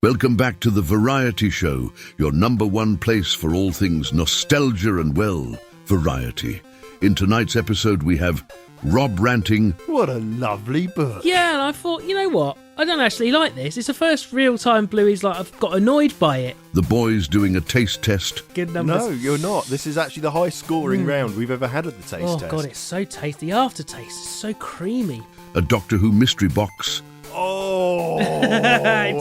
Welcome back to the Variety Show, your number one place for all things nostalgia and, well, variety. In tonight's episode, we have Rob ranting. What a lovely book. Yeah, and I thought, you know what? I don't actually like this. It's the first real time Bluey's like I've got annoyed by it. The boys doing a taste test. Good numbers. No, you're not. This is actually the highest scoring round we've ever had at the taste test. Oh, God, it's so tasty. The aftertaste is so creamy. A Doctor Who mystery box. Oh, I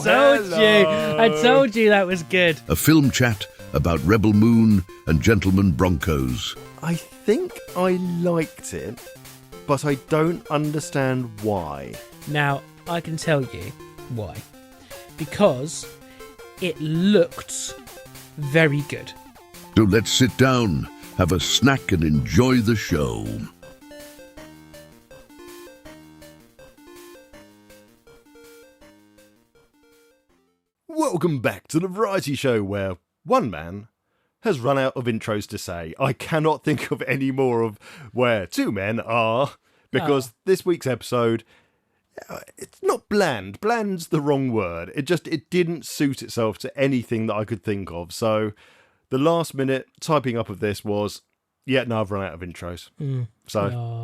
told you that was good. A film chat about Rebel Moon and Gentleman Broncos. I think I liked it, but I don't understand why. Now, I can tell you why. Because it looked very good. So let's sit down, have a snack and enjoy the show. Welcome back to the Variety Show, where one man has run out of intros to say. I cannot think of any more of where two men are, because this week's episode, it's not bland. Bland's the wrong word. It didn't suit itself to anything that I could think of. So the last minute typing up of this was, yeah, no, I've run out of intros.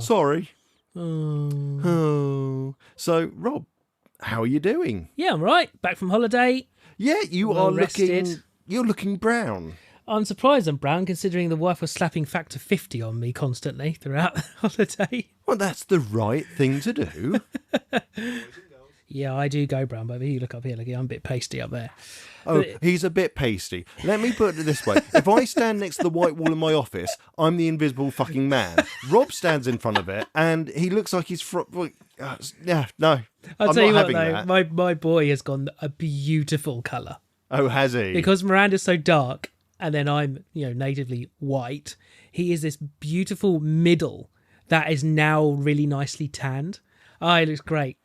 Sorry. Oh. So, Rob, how are you doing? Yeah, I'm right. Back from holiday. Yeah, you Well are rested. You're looking brown. I'm surprised I'm brown, considering the wife was slapping factor 50 on me constantly throughout the holiday. Well, that's the right thing to do. Yeah, I do go brown, but you look up here, look, I'm a bit pasty up there. Oh, he's a bit pasty. Let me put it this way. If I stand next to the white wall in my office, I'm the invisible fucking man. Rob stands in front of it, and he looks like he's yeah, no. I'll tell you what, though, that. my boy has gone a beautiful colour. Oh, has he? Because Miranda's so dark, and then I'm, natively white, he is this beautiful middle that is now really nicely tanned. Oh, he looks great.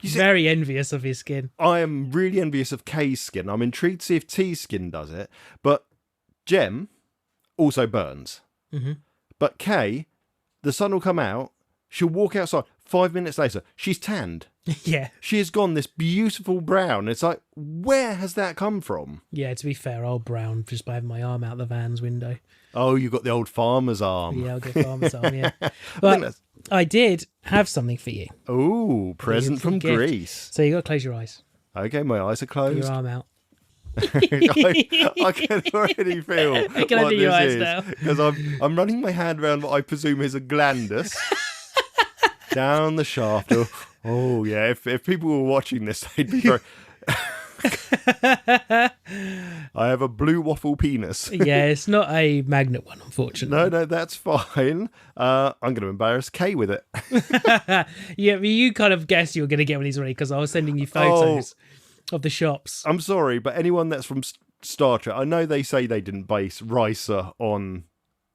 Very envious of his skin. I am really envious of Kay's skin. I'm intrigued to see if T's skin does it. But Jem also burns. Mm-hmm. But Kay, the sun will come out, she'll walk outside. 5 minutes later, she's tanned. Yeah. She has gone this beautiful brown. It's like, where has that come from? Yeah, to be fair, I'll brown just by having my arm out the van's window. Oh, you've got the old farmer's arm. Yeah, I'll go farmer's arm, yeah. But I did have something for you. Oh, present from gift. Greece. So you got to close your eyes. Okay, my eyes are closed. Your arm out. I can already feel Can I what do your this eyes is. now? Because I'm running my hand around what I presume is a glandus. Down the shaft. Oh, yeah. If people were watching this, they'd be very... I have a blue waffle penis. Yeah, it's not a magnet one, unfortunately. No, that's fine. I'm going to embarrass Kay with it. Yeah, but you kind of guessed you were going to get when he's ready because I was sending you photos of the shops. I'm sorry, but anyone that's from Star Trek, I know they say they didn't base Risa on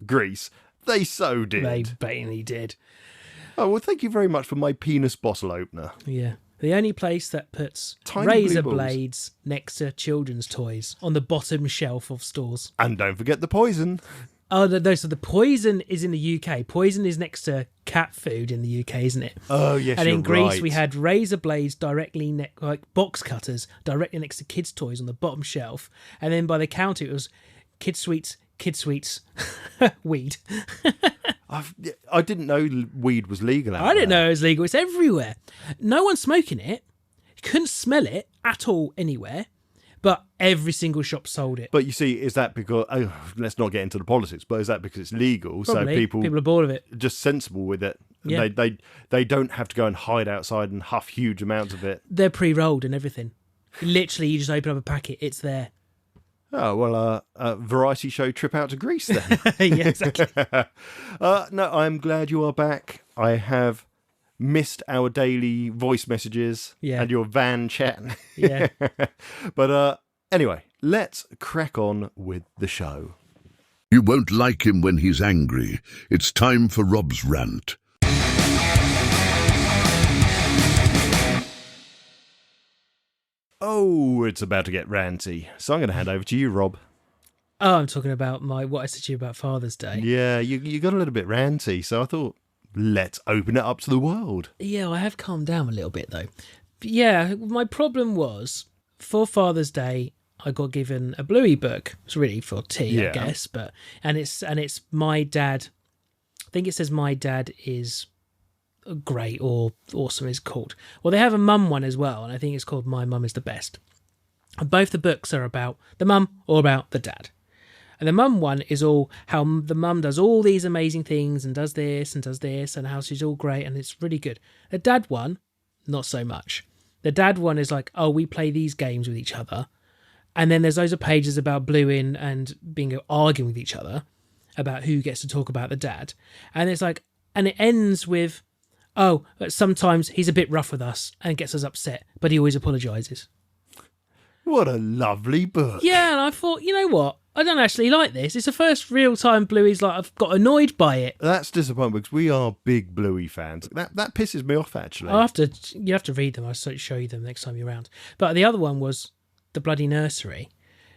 Greece. They so did. They blatantly did. Oh, well, thank you very much for my penis bottle opener. Yeah. The only place that puts Tiny razor blue balls. blades next to children's toys on the bottom shelf of stores. And don't forget the poison. Oh, no, so the poison is in the UK. Poison is next to cat food in the UK, isn't it? Oh, yes, And in you're Greece, right. we had razor blades directly like box cutters directly next to kids' toys on the bottom shelf. And then by the counter, it was kids' sweets, weed. I didn't know weed was legal out I didn't there. know it was legal. It's everywhere. No one's smoking it. You couldn't smell it at all anywhere. But every single shop sold it. But you see, is that because... Oh, let's not get into the politics, but is that because it's legal? Probably. So people are bored of it. just sensible with it. Yeah. They don't have to go and hide outside and huff huge amounts of it. They're pre-rolled and everything. Literally, you just open up a packet. It's there. Oh, well, variety show trip out to Greece then. Yeah, exactly. No, I'm glad you are back. I have missed our daily voice messages and your van chat. Yeah. But anyway, let's crack on with the show. You won't like him when he's angry. It's time for Rob's rant. Oh, it's about to get ranty. So I'm going to hand over to you, Rob. Oh, I'm talking about what I said to you about Father's Day. Yeah, you got a little bit ranty, so I thought, let's open it up to the world. Yeah, I have calmed down a little bit, though. But yeah, my problem was for Father's Day, I got given a Bluey book. It's really for tea, I guess, but and it's my dad. I think it says my dad is great or awesome is called. Well, they have a mum one as well, and I think it's called My Mum is the Best. And both the books are about the mum or about the dad. And the mum one is all how the mum does all these amazing things and does this and how she's all great and it's really good. The dad one, not so much. The dad one is like, oh, we play these games with each other. And then there's loads of pages about Blueing and Bingo arguing with each other about who gets to talk about the dad. And it's like, and it ends with, oh, sometimes he's a bit rough with us and gets us upset, but he always apologises. What a lovely book. Yeah, and I thought, you know what? I don't actually like this. It's the first real time Bluey's like I've got annoyed by it. That's disappointing because we are big Bluey fans. That pisses me off, actually. You have to read them. I'll show you them next time you're around. But the other one was the bloody nursery.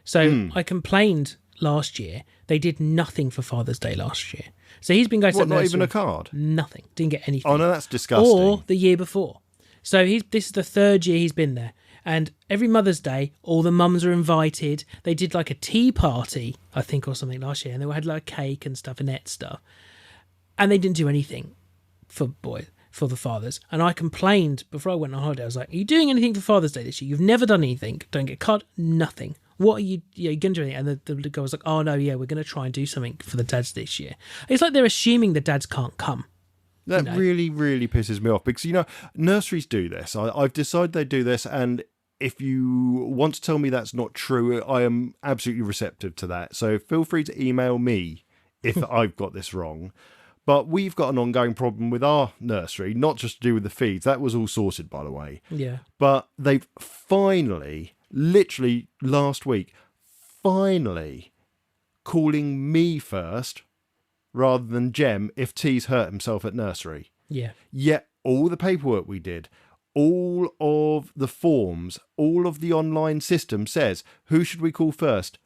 So I complained last year. They did nothing for Father's Day last year. So he's been going to the nursery. Not even a card? Nothing. Didn't get anything. Oh, no, that's disgusting. Or the year before. So this is the third year he's been there. And every Mother's Day, all the mums are invited. They did like a tea party, I think, or something last year. And they had like cake and stuff, Annette stuff. And they didn't do anything for the fathers. And I complained before I went on holiday. I was like, are you doing anything for Father's Day this year? You've never done anything. Don't get a card, nothing. What are you going to do? Anything? And the guy was like, oh, no, yeah, we're going to try and do something for the dads this year. It's like they're assuming the dads can't come. That really, really pisses me off because, nurseries do this. I've decided they do this, and if you want to tell me that's not true, I am absolutely receptive to that. So feel free to email me if I've got this wrong. But we've got an ongoing problem with our nursery, not just to do with the feeds. That was all sorted, by the way. Yeah. But they've finally, literally last week, calling me first rather than Jem if T's hurt himself at nursery. Yeah. Yet all the paperwork we did, all of the forms, all of the online system says, who should we call first?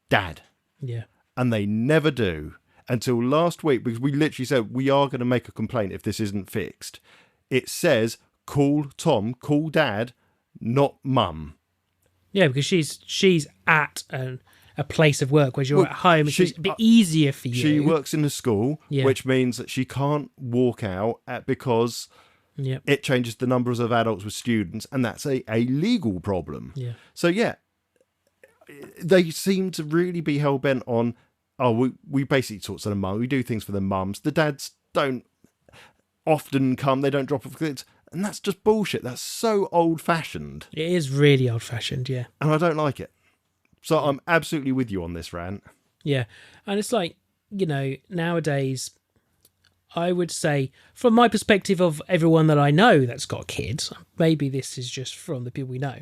Dad. Yeah. And they never do until last week, because we literally said we are going to make a complaint if this isn't fixed. It says, call Tom, call Dad, not Mum. Yeah, because she's at a place of work where you're at home. It's a bit easier for you. She works in a school, which means that she can't walk out because it changes the numbers of adults with students, and that's a legal problem. Yeah. So, they seem to really be hell-bent on, we basically talk to the mum, we do things for the mums. The dads don't often come, they don't drop off kids, and that's just bullshit. That's so old-fashioned. It is really old-fashioned, yeah. And I don't like it. So I'm absolutely with you on this rant. Yeah. And it's like, nowadays, I would say, from my perspective of everyone that I know that's got kids, maybe this is just from the people we know,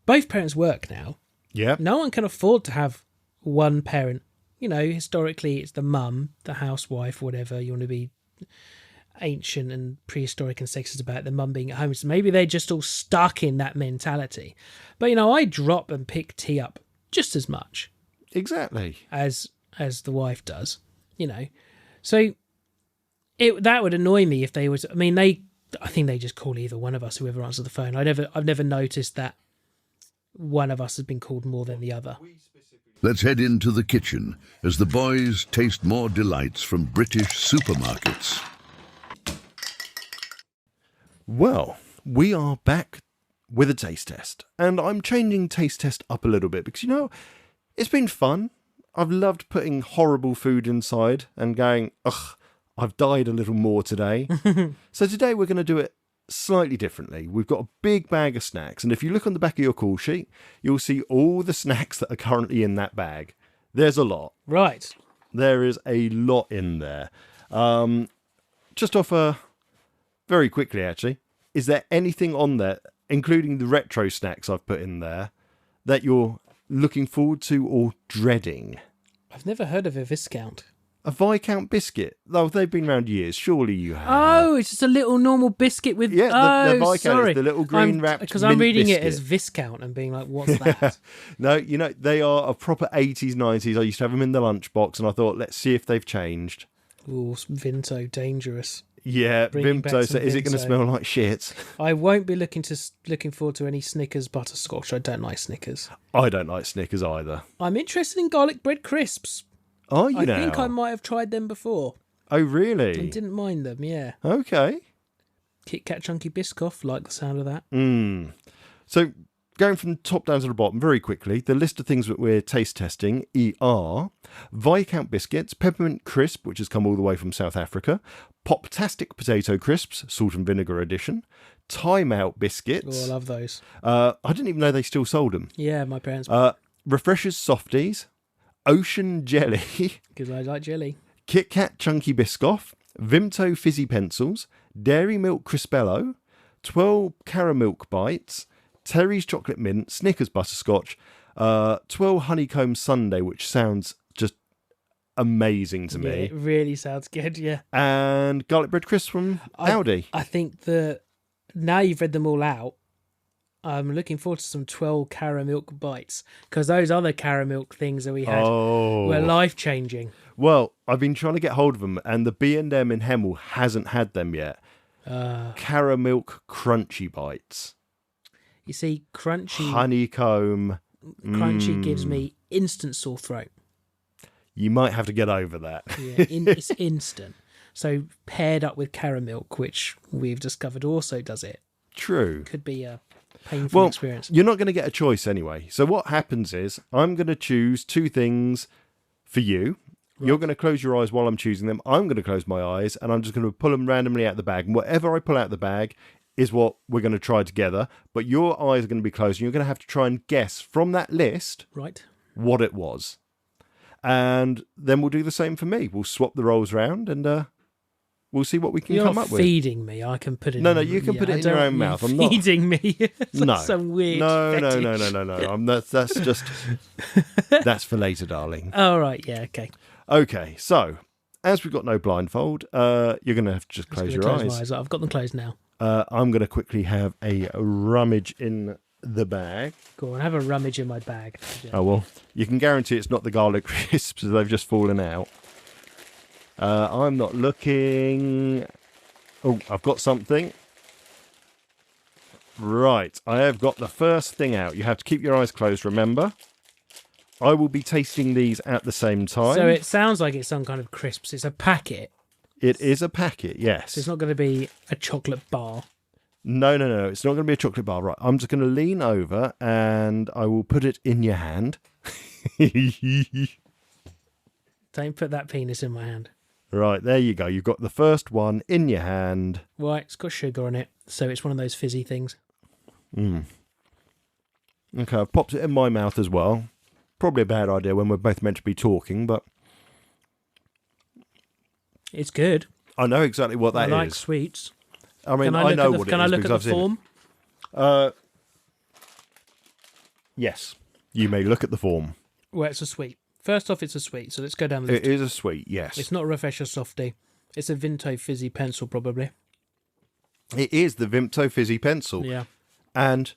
both parents work now. Yeah. No one can afford to have one parent. Historically, it's the mum, the housewife, whatever. You want to be ancient and prehistoric and sexist about the mum being at home. So maybe they're just all stuck in that mentality. But, I drop and pick tea up just as much. Exactly. As the wife does, So that would annoy me if they was. I mean, I think they just call either one of us, whoever answers the phone. I've never noticed that one of us has been called more than the other. Let's head into the kitchen as the boys taste more delights from British supermarkets. Well, we are back with a taste test. And I'm changing taste test up a little bit because, it's been fun. I've loved putting horrible food inside and going, I've died a little more today. So today we're going to do it slightly differently. We've got a big bag of snacks, and if you look on the back of your call sheet, you'll see all the snacks that are currently in that bag. There's a lot. Right. There is a lot in there. Just offer very quickly, actually, is there anything on there, including the retro snacks I've put in there, that you're looking forward to or dreading? I've never heard of a Viscount. A Viscount biscuit? Oh, they've been around years. Surely you have. Oh, it's just a little normal biscuit with... Yeah, the Viscount is the little green wrapped because I'm reading biscuit. it as Viscount and being like, what's that? No, they are a proper 80s, 90s. I used to have them in the lunchbox, and I thought, let's see if they've changed. Ooh, Vinto, dangerous. Yeah, Bringing back Vimto. some Is it going to Vimto. smell like shit? I won't be looking forward to any Snickers butterscotch. I don't like Snickers. I don't like Snickers either. I'm interested in garlic bread crisps. Are you I now? think I might have tried them before Oh, and really? didn't mind them. Yeah, Okay. Kit Kat Chunky Biscoff. Like the sound of that. So, going from the top down to the bottom very quickly, the list of things that we're taste testing are Viscount biscuits, peppermint crisp, which has come all the way from South Africa, Poptastic potato crisps, salt and vinegar edition, Time Out biscuits. Oh, I love those. I didn't even know they still sold them. Yeah, my parents. Refreshers softies, Ocean jelly, Because I like jelly. Kit Kat chunky Biscoff, Vimto fizzy pencils, Dairy Milk Crispello, 12 Caramilk bites, Terry's chocolate mint, Snickers butterscotch, 12 honeycomb sundae, which sounds just amazing to Yeah, me, it really sounds good. Yeah. and garlic bread crisps from Aldi. I think that now you've read them all out, I'm looking forward to some 12 Caramilk bites, because those other Caramilk things that we had were life-changing. Well, I've been trying to get hold of them, and the B&M in Hemel hasn't had them yet. Caramilk crunchy bites. You see, crunchy Honeycomb. gives me instant sore throat. You might have to get over that. Yeah, it's instant. So paired up with Caramilk, which we've discovered also does it, True. could be a painful experience. You're not going to get a choice anyway. So what happens is I'm going to choose two things for you. Right. You're going to close your eyes while I'm choosing them. I'm going to close my eyes, and I'm just going to pull them randomly out the bag. And whatever I pull out the bag is what we're going to try together. But your eyes are going to be closed, and you're going to have to try and guess from that list what it was. And then we'll do the same for me. We'll swap the rolls round, and we'll see what we can come up with. You're feeding me. I can put it. No, you can put it in your own mouth. I'm not feeding me. It's no, like some weird. No. That's just that's for later, darling. All right. Yeah. Okay. Okay. So, as we've got no blindfold, you're going to have to just close your eyes. My eyes. I've got them closed now. I'm going to quickly have a rummage in the bag. Go on, have a rummage in my bag. Yeah. Oh well, you can guarantee it's not the garlic crisps, as they've just fallen out. I'm not looking. Oh, I've got something. Right, I have got the first thing out. You have to keep your eyes closed, remember. I will be tasting these at the same time. So it sounds like it's some kind of crisps. It's a packet. It is a packet, yes. So it's not going to be a chocolate bar. No. It's not going to be a chocolate bar. Right, I'm just going to lean over and I will put it in your hand. Don't put that penis in my hand. Right, there you go. You've got the first one in your hand. Right, it's got sugar on it, so it's one of those fizzy things. Okay, I've popped it in my mouth as well. Probably a bad idea when we're both meant to be talking, but it's good. I know exactly what that is. I like sweets. I mean, I know what it is. Can I look at the form? Yes, you may look at the form. Well, it's a sweet. First off, it's a sweet, so let's go down the list. It is a sweet, yes. It's not a Refresher Softie. It's a Vimto Fizzy Pencil, probably. It is the Vimto Fizzy Pencil. Yeah. And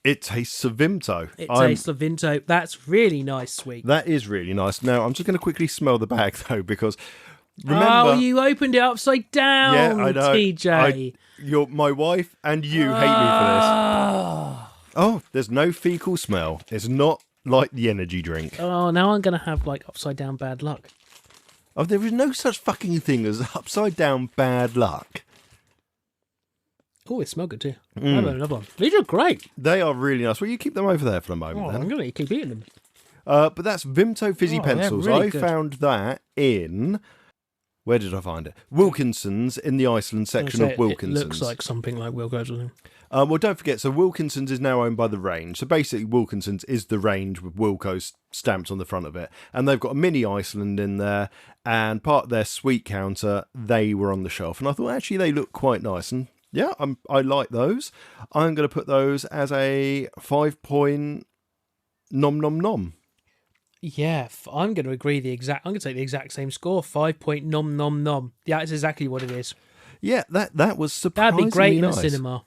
it tastes of Vimto. It tastes of Vimto. That's really nice, sweet. That is really nice. Now, I'm just going to quickly smell the bag, though, because remember... Oh, you opened it upside down, yeah, I know. TJ. My wife and you hate me for this. Oh, there's no fecal smell. It's not like the energy drink. Oh, now I'm going to have, like, upside down bad luck. Oh, there is no such fucking thing as upside down bad luck. Oh, they smell good too. I have another one. These are great. They are really nice. Well, you keep them over there for a moment, then. I'm going to keep eating them. But that's Vimto Fizzy Pencils. Really I good. found that in... Where did I find it? Wilkinson's, in the Iceland section of Wilkinson's. It looks like something like Wilco's or something. Well, don't forget, so Wilkinson's is now owned by the range. So basically, Wilkinson's is the range with Wilco's stamped on the front of it. And they've got a mini Iceland in there. And part of their sweet counter, they were on the shelf. And I thought, actually, they look quite nice. And yeah, I like those. I'm going to put those as a 5-point nom nom nom. Yeah, I'm going to agree I'm going to take the exact same score. 5-point nom nom nom. Yeah, it's exactly what it is. Yeah, that was surprisingly That'd be great nice. in a cinema.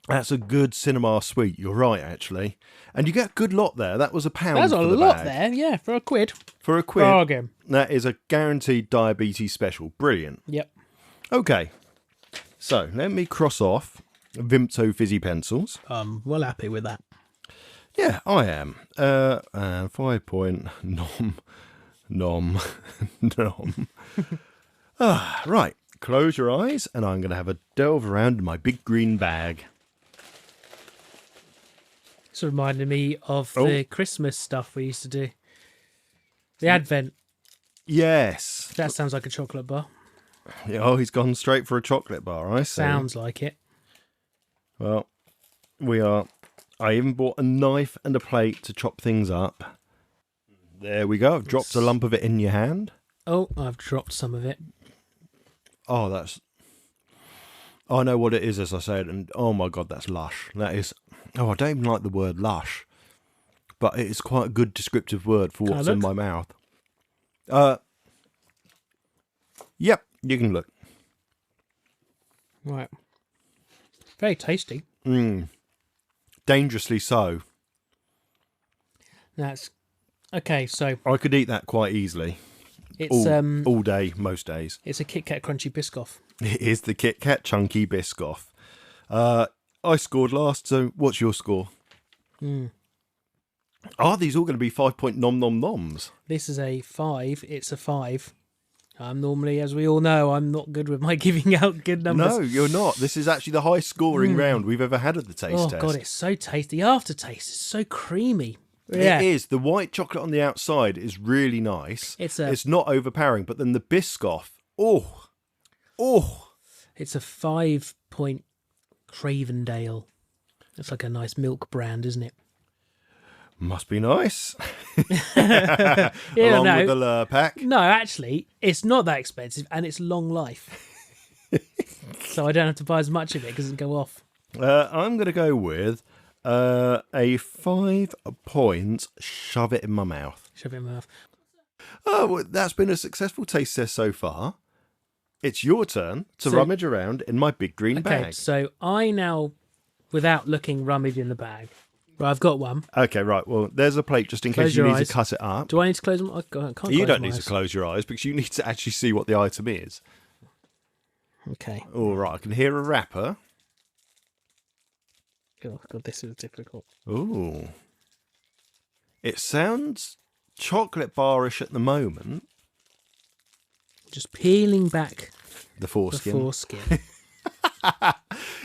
That's a good cinema sweet. You're right, actually. And you get a good lot there. That was £1 That's for a the lot bag. there, yeah, for £1. For £1. Bargain. That is a guaranteed diabetes special. Brilliant. Yep. Okay. So, let me cross off Vimto fizzy pencils. Well happy with that. Yeah, I am. 5 point nom. Right. Close your eyes, and I'm going to have a delve around in my big green bag. It's reminding me of the Christmas stuff we used to do. The Advent. Yes. That sounds like a chocolate bar. Oh, he's gone straight for a chocolate bar, I see. Sounds like it. Well, I even bought a knife and a plate to chop things up. There we go. I've dropped a lump of it in your hand. Oh, I've dropped some of it. Oh, I know what it is, as I said, and oh my God, that's lush. That is... Oh, I don't even like the word lush, but it is quite a good descriptive word for what's in my mouth. Yep, you can look. Right. Very tasty. Dangerously so. That's... Okay, so... I could eat that quite easily. It's all day, most days. It's a Kit Kat Crunchy Biscoff. It is the Kit Kat Chunky Biscoff. I scored last, so what's your score? Are these all going to be 5 point nom nom noms? This is a 5. It's a 5. I'm normally, as we all know, I'm not good with my giving out good numbers. No, you're not. This is actually the highest scoring round we've ever had at the taste test. Oh, God, it's so tasty. The aftertaste is so creamy. Yeah. It is. The white chocolate on the outside is really nice. It's not overpowering, but then the Biscoff, It's a 5 point Cravendale. It's like a nice milk brand, isn't it? Must be nice. Yeah, Along with the Lure pack. No, actually, it's not that expensive and it's long life. So I don't have to buy as much of it because it go off. I'm going to go with a 5 point shove it in my mouth. Shove it in my mouth. Oh, well, that's been a successful taste test so far. It's your turn to rummage around in my big green bag. Okay, so I now, without looking, rummage in the bag. Right, I've got one. Okay, right. Well, there's a plate just in case you need to cut it up. Do I need to close them? I can't. You don't need to close your eyes because you need to actually see what the item is. Okay. All right, I can hear a wrapper. Oh, God, this is difficult. Ooh. It sounds chocolate barish at the moment. Just peeling back the foreskin.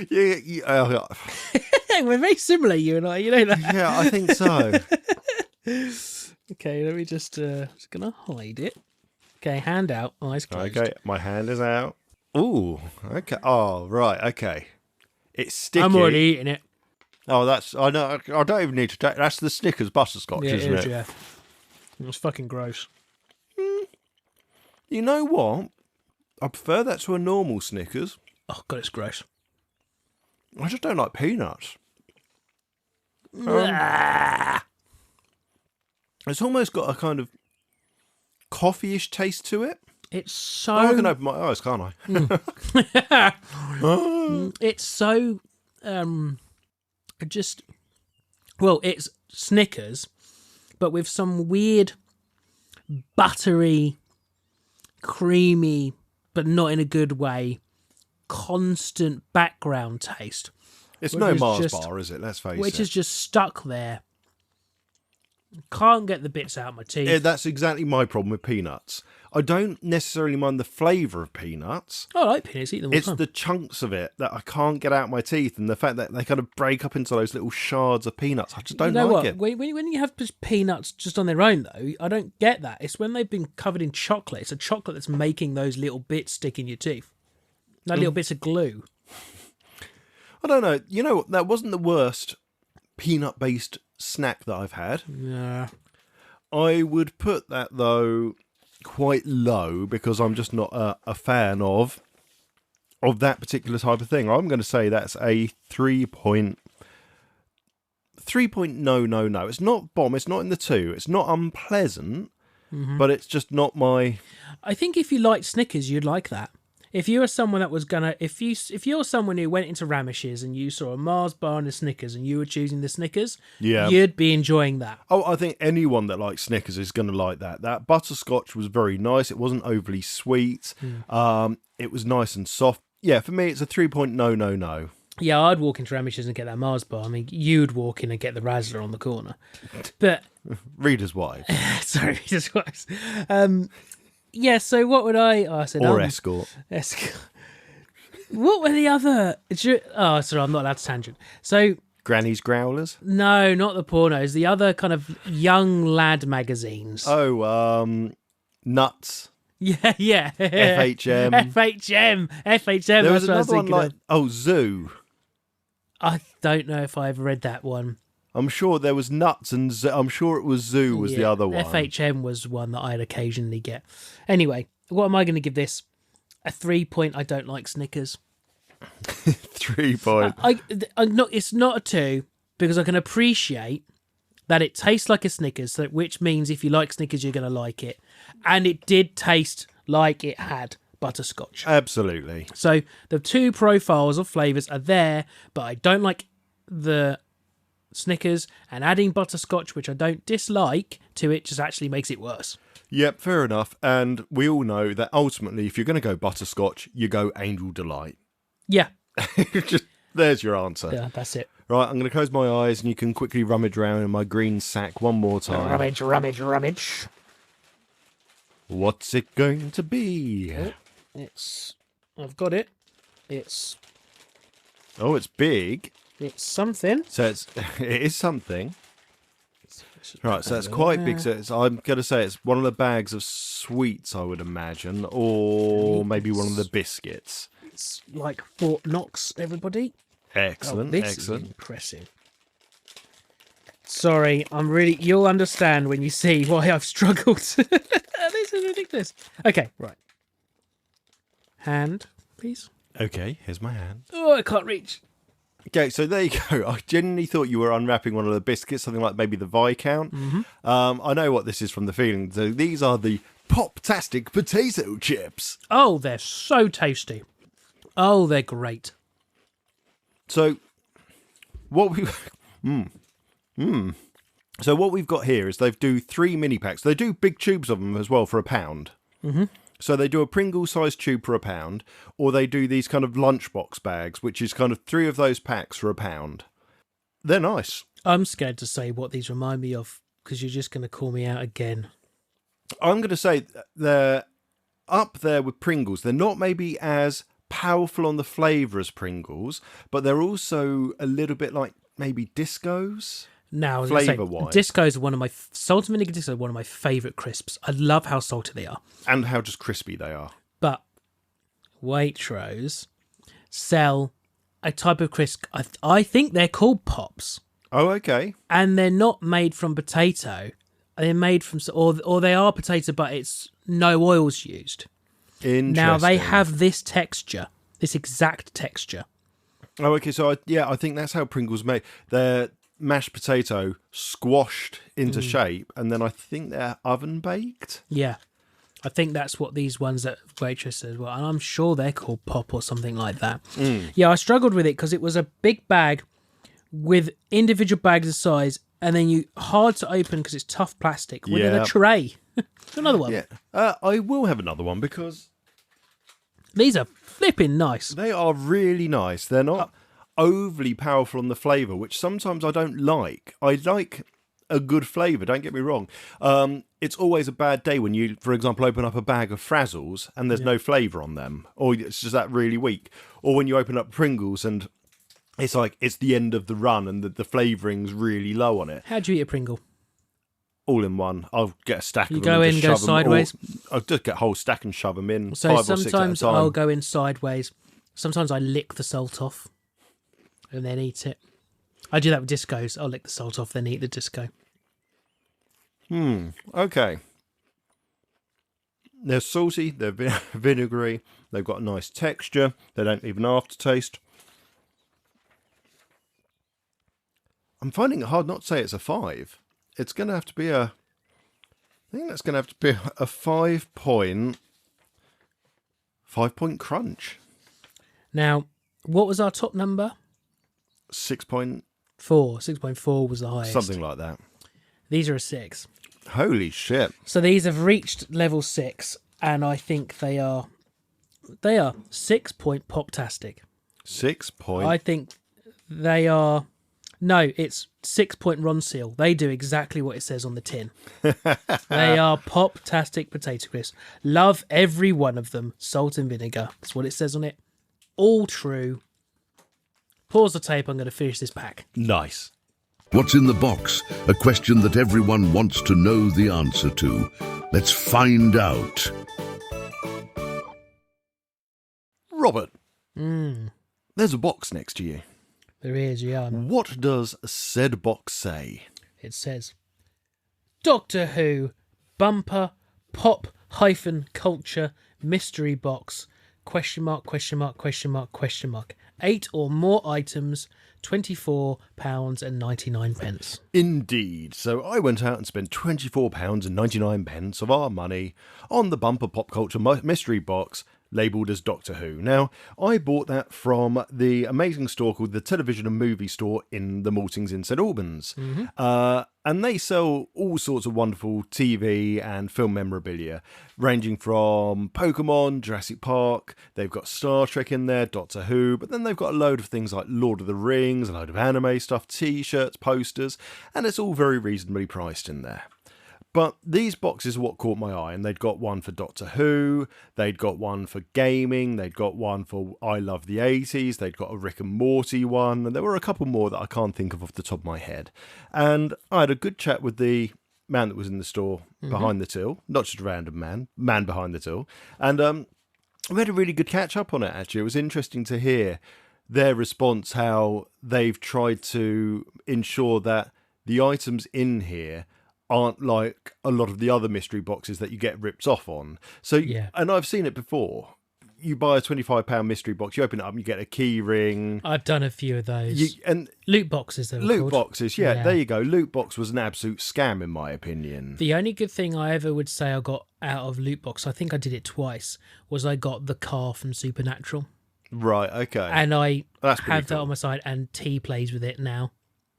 Yeah. We're very similar, you and I. You know that. Yeah, I think so. Okay, let me just gonna hide it. Okay, hand out, eyes closed. Okay, my hand is out. Ooh, okay. Oh, right, okay. It's sticky. I'm already eating it. Oh, I know. I don't even need to take. That's the Snickers Butterscotch, isn't it? Yeah. It's fucking gross. You know what? I prefer that to a normal Snickers. Oh, God, it's gross. I just don't like peanuts. It's almost got a kind of coffee-ish taste to it. It's so... I can open my eyes, can't I? It's so... it's Snickers, but with some weird buttery, creamy, but not in a good way, constant background taste. It's no Mars bar, is it? Let's face it. Which is just stuck there. Can't get the bits out of my teeth. Yeah, that's exactly my problem with peanuts. I don't necessarily mind the flavour of peanuts. I like peanuts, eat them all the time. It's the chunks of it that I can't get out of my teeth, and the fact that they kind of break up into those little shards of peanuts. I just don't like it. When you have just peanuts just on their own, though, I don't get that. It's when they've been covered in chocolate. It's a chocolate that's making those little bits stick in your teeth. Like little bits of glue. I don't know. You know, that wasn't the worst peanut-based snack that I've had. Yeah. I would put that, though, quite low because I'm just not a fan of that particular type of thing. I'm going to say that's a 3 point... 3 point no. It's not bomb. It's not in the 2. It's not unpleasant, but it's just not my... I think if you like Snickers, you'd like that. if you were someone that was gonna, if you're someone who went into Ramish's and you saw a Mars bar and a Snickers and you were choosing the Snickers, you'd be enjoying that. Oh, I think anyone that likes Snickers is going to like that. That butterscotch was very nice. It wasn't overly sweet. It was nice and soft. Yeah, for me, it's a 3.0. Yeah, I'd walk into Ramish's and get that Mars bar. I mean, you'd walk in and get the Razzler on the corner. But Reader's wife. sorry, just was. Yeah, so what would I said, Or escort. What were the other? Oh, sorry, I'm not allowed to tangent. So Granny's Growlers? no, not the pornos. The other kind of young lad magazines. Oh, Nuts. Yeah. FHM. FHM. There was That's what I was another one thinking like, of. Zoo. I don't know if I've read that one. I'm sure there was Nuts and I'm sure it was Zoo was the other one. FHM was one that I'd occasionally get. Anyway, what am I going to give this? A 3 point. I don't like Snickers. 3 point. It's not a 2 because I can appreciate that it tastes like a Snickers, which means if you like Snickers, you're going to like it. And it did taste like it had butterscotch. Absolutely. So the two profiles of flavours are there, but I don't like the Snickers, and adding butterscotch, which I don't dislike, to it just actually makes it worse. Yep, fair enough. And we all know that ultimately, if you're going to go butterscotch, you go Angel Delight. Yeah. There's your answer. Yeah, that's it. Right, I'm going to close my eyes and you can quickly rummage around in my green sack one more time. Rummage. What's it going to be? I've got it. It's big. It's something. So it is something. Right, so it's quite big. So I'm going to say it's one of the bags of sweets, I would imagine, or maybe one of the biscuits. It's like Fort Knox, everybody. Excellent, this excellent. Is impressive. Sorry, you'll understand when you see why I've struggled. This is ridiculous. Okay, right. Hand, please. Okay, here's my hand. Oh, I can't reach. Okay, so there you go. I genuinely thought you were unwrapping one of the biscuits, something like maybe the Viscount. Mm-hmm. I know what this is from the feeling. So these are the Poptastic potato chips. Oh, they're so tasty. Oh, they're great. So what we So what we've got here is they do 3 mini packs. They do big tubes of them as well for £1. Mm-hmm. So they do a Pringle-sized tube for £1, or they do these kind of lunchbox bags, which is kind of 3 of those packs for £1. They're nice. I'm scared to say what these remind me of, because you're just going to call me out again. I'm going to say they're up there with Pringles. They're not maybe as powerful on the flavour as Pringles, but they're also a little bit like maybe Discos. Now, flavour-wise. Discos are one of my salt and vinegar Discos are one of my favourite crisps. I love how salty they are, and how just crispy they are. But Waitrose sell a type of crisp. I think they're called Pops. Oh, okay. And they're not made from potato. They're made from, or they are potato, but it's no oils used. Interesting. Now they have this texture, this exact texture. Oh, okay. So I think that's how Pringles make. They're mashed potato squashed into shape, and then I think they're oven baked. Yeah, I think that's what these ones at Waitrose as well, and I'm sure they're called Pop or something like that. Yeah, I struggled with it because it was a big bag with individual bags of size, and then hard to open because it's tough plastic within a tray. Another one. Yeah, I will have another one because these are flipping nice. They are really nice. They're not overly powerful on the flavour, which sometimes I don't like. I like a good flavour, don't get me wrong. It's always a bad day when you, for example, open up a bag of Frazzles and there's no flavour on them, or it's just that really weak. Or when you open up Pringles and it's like it's the end of the run and the flavouring's really low on it. How do you eat a Pringle? All in one. I'll get a stack you of them. You go in, go sideways? I'll just get a whole stack and shove them in. So 5 or 6 at a time. sometimes I'll go in sideways. Sometimes I lick the salt off and then eat it. I do that with Discos. I'll lick the salt off, then eat the Disco. Okay. They're salty, they're vinegary, they've got a nice texture, they don't leave an aftertaste. I'm finding it hard not to say it's a 5. It's going to have to be I think that's going to have to be a 5.5. 5 Point Crunch. Now, what was our top number? 6 point... 6.4 was the highest. Something like that. These are a 6. Holy shit. So these have reached level 6, and I think they are 6 point Poptastic. 6 point... I think they are... No, it's 6 point Ron Seal. They do exactly what it says on the tin. They are Poptastic potato crisps. Love every one of them. Salt and vinegar. That's what it says on it. All true. Pause the tape. I'm going to finish this pack. Nice. What's in the box? A question that everyone wants to know the answer to. Let's find out. Robert, there's a box next to you. There is, yeah. What does said box say? It says, Doctor Who, bumper, pop hyphen culture, mystery box, question mark, question mark, question mark, question mark. 8 or more items, £24.99. Indeed. So I went out and spent £24.99 of our money on the bumper pop culture mystery box labelled as Doctor Who. Now, I bought that from the amazing store called the Television and Movie Store in the Maltings in St Albans. And they sell all sorts of wonderful TV and film memorabilia, ranging from Pokemon, Jurassic Park, they've got Star Trek in there, Doctor Who, but then they've got a load of things like Lord of the Rings, a load of anime stuff, t-shirts, posters, and it's all very reasonably priced in there. But these boxes are what caught my eye, and they'd got one for Doctor Who, they'd got one for gaming, they'd got one for I Love the 80s, they'd got a Rick and Morty one, and there were a couple more that I can't think of off the top of my head. And I had a good chat with the man that was in the store behind the till, not just a random man behind the till, and we had a really good catch up on it, actually. It was interesting to hear their response, how they've tried to ensure that the items in here aren't like a lot of the other mystery boxes that you get ripped off on. So, yeah. And I've seen it before. You buy a £25 mystery box, you open it up and you get a key ring. I've done a few of those. And loot boxes, loot boxes, yeah, there you go. Loot box was an absolute scam, in my opinion. The only good thing I ever would say I got out of loot box, I think I did it twice, was I got the car from Supernatural. Right, okay. And I have that on my side, and T plays with it now.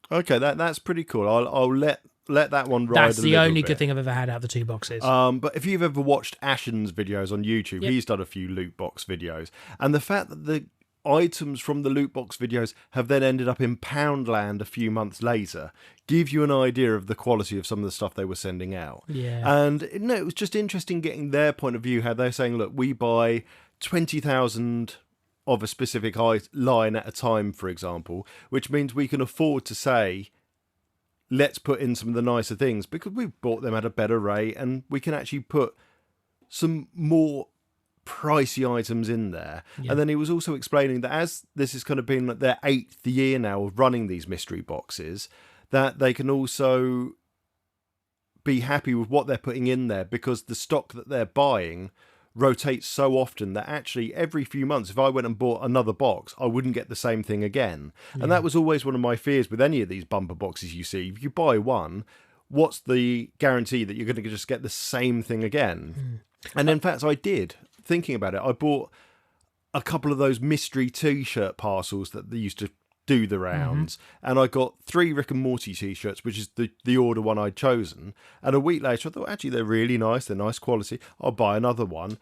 Okay, that's pretty cool. I'll let that one ride. That's the only good thing I've ever had out of the 2 boxes. But if you've ever watched Ashen's videos on YouTube, he's done a few loot box videos, and the fact that the items from the loot box videos have then ended up in Poundland a few months later gives you an idea of the quality of some of the stuff they were sending out. Yeah. And it was just interesting getting their point of view, how they're saying, look, we buy 20,000 of a specific line at a time, for example, which means we can afford to say, let's put in some of the nicer things because we've bought them at a better rate, and we can actually put some more pricey items in there. And then he was also explaining that as this has kind of been like their 8th year now of running these mystery boxes, that they can also be happy with what they're putting in there because the stock that they're buying rotates so often that actually every few months, if I went and bought another box, I wouldn't get the same thing again. And that was always one of my fears with any of these bumper boxes you see. If you buy one, what's the guarantee that you're going to just get the same thing again? And in fact, I did. Thinking about it, I bought a couple of those mystery t-shirt parcels that they used to do the rounds, and I got 3 Rick and Morty t-shirts, which is the order one I'd chosen, and a week later I thought, actually, they're really nice, they're nice quality, I'll buy another one.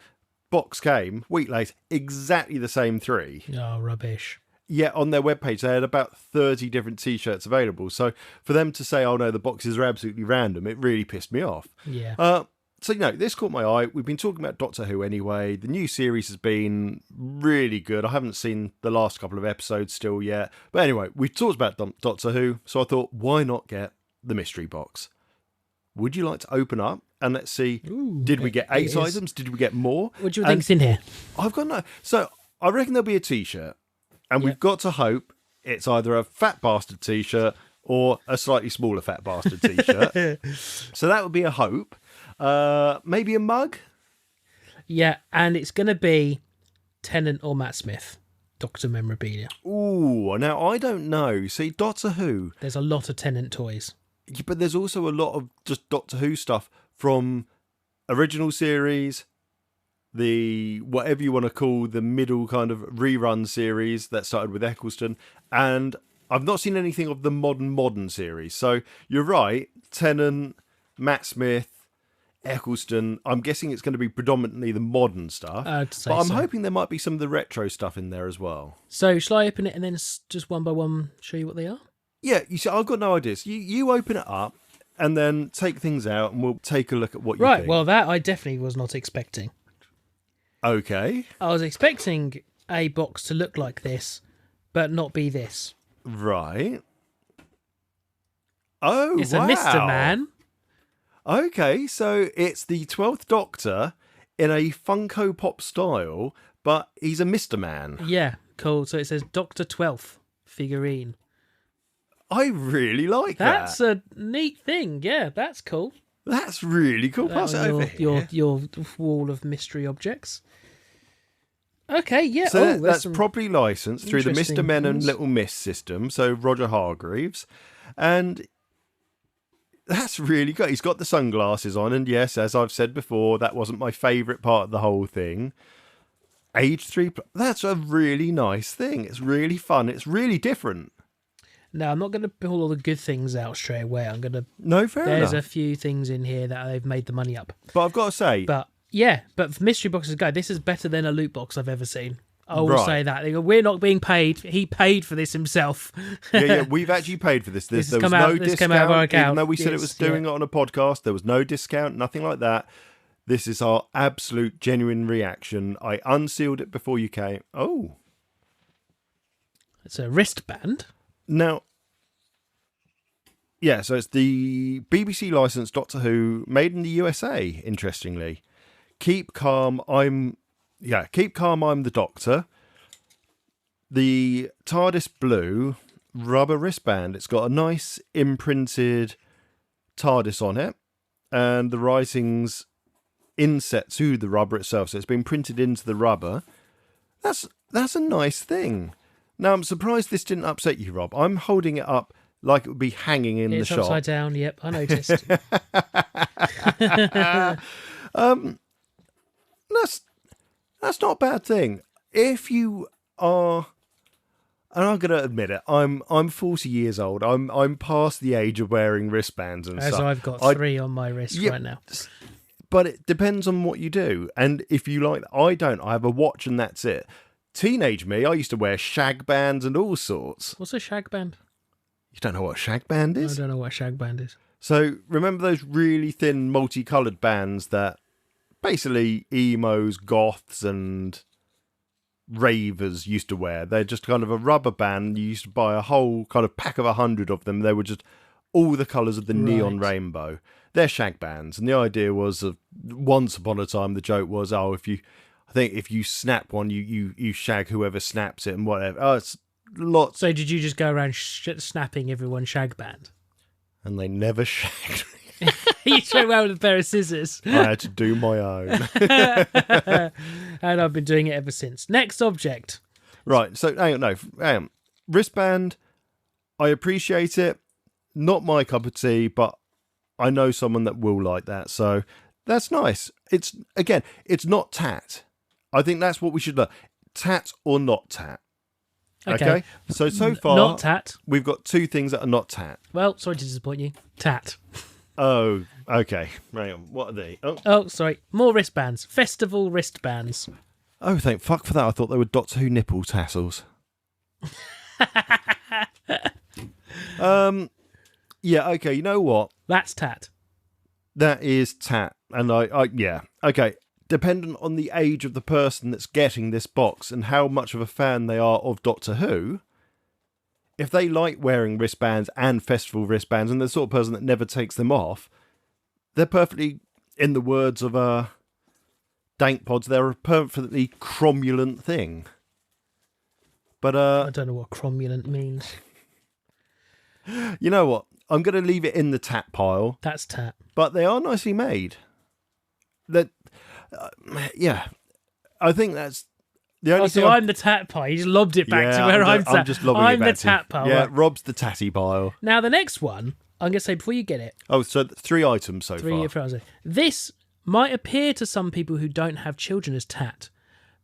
Box came, week later, exactly the same 3. Oh, rubbish. Yeah, on their webpage they had about 30 different t-shirts available, so for them to say, oh no, the boxes are absolutely random, it really pissed me off. Yeah. So, this caught my eye. We've been talking about Doctor Who anyway. The new series has been really good. I haven't seen the last couple of episodes still yet. But anyway, we've talked about Doctor Who, so I thought, why not get the mystery box? Would you like to open up and let's see, did we get 8 items? Did we get more? What do you think's in here? I've got no... So, I reckon there'll be a t-shirt, and we've got to hope it's either a fat bastard t-shirt or a slightly smaller fat bastard t-shirt. So that would be a hope. Maybe a mug? Yeah, and it's going to be Tennant or Matt Smith, Doctor Memorabilia. Ooh, now I don't know. See, Doctor Who... There's a lot of Tennant toys. Yeah, but there's also a lot of just Doctor Who stuff from original series, the whatever you want to call the middle kind of rerun series that started with Eccleston, and I've not seen anything of the modern series. So you're right, Tennant, Matt Smith, Eccleston. I'm guessing it's going to be predominantly the modern stuff, but I'm hoping there might be some of the retro stuff in there as well. So shall I open it and then just one by one show you what they are? Yeah, you see, I've got no ideas. You open it up and then take things out, and we'll take a look at what you think. Right, well, that I definitely was not expecting. Okay. I was expecting a box to look like this, but not be this. Right. Oh, it's wow. a Mr. Man. Okay, so it's the 12th Doctor in a Funko Pop style, but he's a Mr. Man. Yeah, cool. So it says Dr. 12th figurine. I really like that. That's a neat thing. Yeah, that's cool. That's really cool. Pass it over here. Your wall of mystery objects. Okay, yeah. So that's properly licensed through the Mr. Men and things. Little Miss system, so Roger Hargreaves. And that's really good. He's got the sunglasses on, and yes, as I've said before, that wasn't my favourite part of the whole thing. Age 3, that's a really nice thing. It's really fun. It's really different. No, I'm not going to pull all the good things out straight away. I'm going to... No, fair enough. There's a few things in here that they've made the money up. But I've got to say... But for Mystery Boxes Guide, this is better than a loot box I've ever seen. I will say that. They go, we're not being paid. He paid for this himself. yeah, we've actually paid for this. There was no discount. Came out of our account. Even though we said it was doing it on a podcast, there was no discount, nothing like that. This is our absolute genuine reaction. I unsealed it before you came. Oh. It's a wristband. Now, yeah, so it's the BBC licensed Doctor Who, made in the USA, interestingly. Keep calm, I'm the Doctor. The TARDIS blue rubber wristband. It's got a nice imprinted TARDIS on it, and the writing's inset to the rubber itself, so it's been printed into the rubber. That's a nice thing. Now, I'm surprised this didn't upset you, Rob. I'm holding it up like it would be hanging in the shop. It's upside down, yep, I noticed. That's not a bad thing. If you are, and I'm going to admit it, I'm 40 years old. I'm past the age of wearing wristbands and stuff. As I've got 3 on my wrist right now. But it depends on what you do. And if you like, I don't. I have a watch and that's it. Teenage me, I used to wear shag bands and all sorts. What's a shag band? You don't know what a shag band is? I don't know what a shag band is. So remember those really thin multicoloured bands that basically emos, goths and ravers used to wear? They're just kind of a rubber band. You used to buy a whole kind of pack of 100 of them. They were just all the colours of the neon rainbow. They're shag bands. And the idea was, once upon a time, the joke was, if you snap one, you shag whoever snaps it and whatever. Oh, it's lots. So did you just go around snapping everyone's shag band? And they never shagged me. You straight around with a pair of scissors. I had to do my own. And I've been doing it ever since. Next object. Right, so hang on. Wristband, I appreciate it. Not my cup of tea, but I know someone that will like that. So that's nice. It's not tat. I think that's what we should look. Tat or not tat. Okay. So far, not tat. We've got 2 things that are not tat. Well, sorry to disappoint you. Tat. Oh, okay. Right on. What are they? Oh, sorry. More wristbands. Festival wristbands. Oh, thank fuck for that. I thought they were Doctor Who nipple tassels. Yeah, okay. You know what? That's tat. That is tat. And yeah. Okay. Dependent on the age of the person that's getting this box and how much of a fan they are of Doctor Who, if they like wearing wristbands and festival wristbands and they're the sort of person that never takes them off, they're perfectly, in the words of Dank Pods, they're a perfectly cromulent thing. But I don't know what cromulent means. You know what? I'm going to leave it in the tat pile. That's tat. But they are nicely made. Yeah, I think that's the only thing. So I'm the tat pile. You just lobbed it back to where I'm I'm just lobbing it back I'm the tat pile. Yeah, right. Rob's the tatty pile. Now the next one, I'm going to say before you get it. Oh, so 3 items so far. Three items. This might appear to some people who don't have children as tat.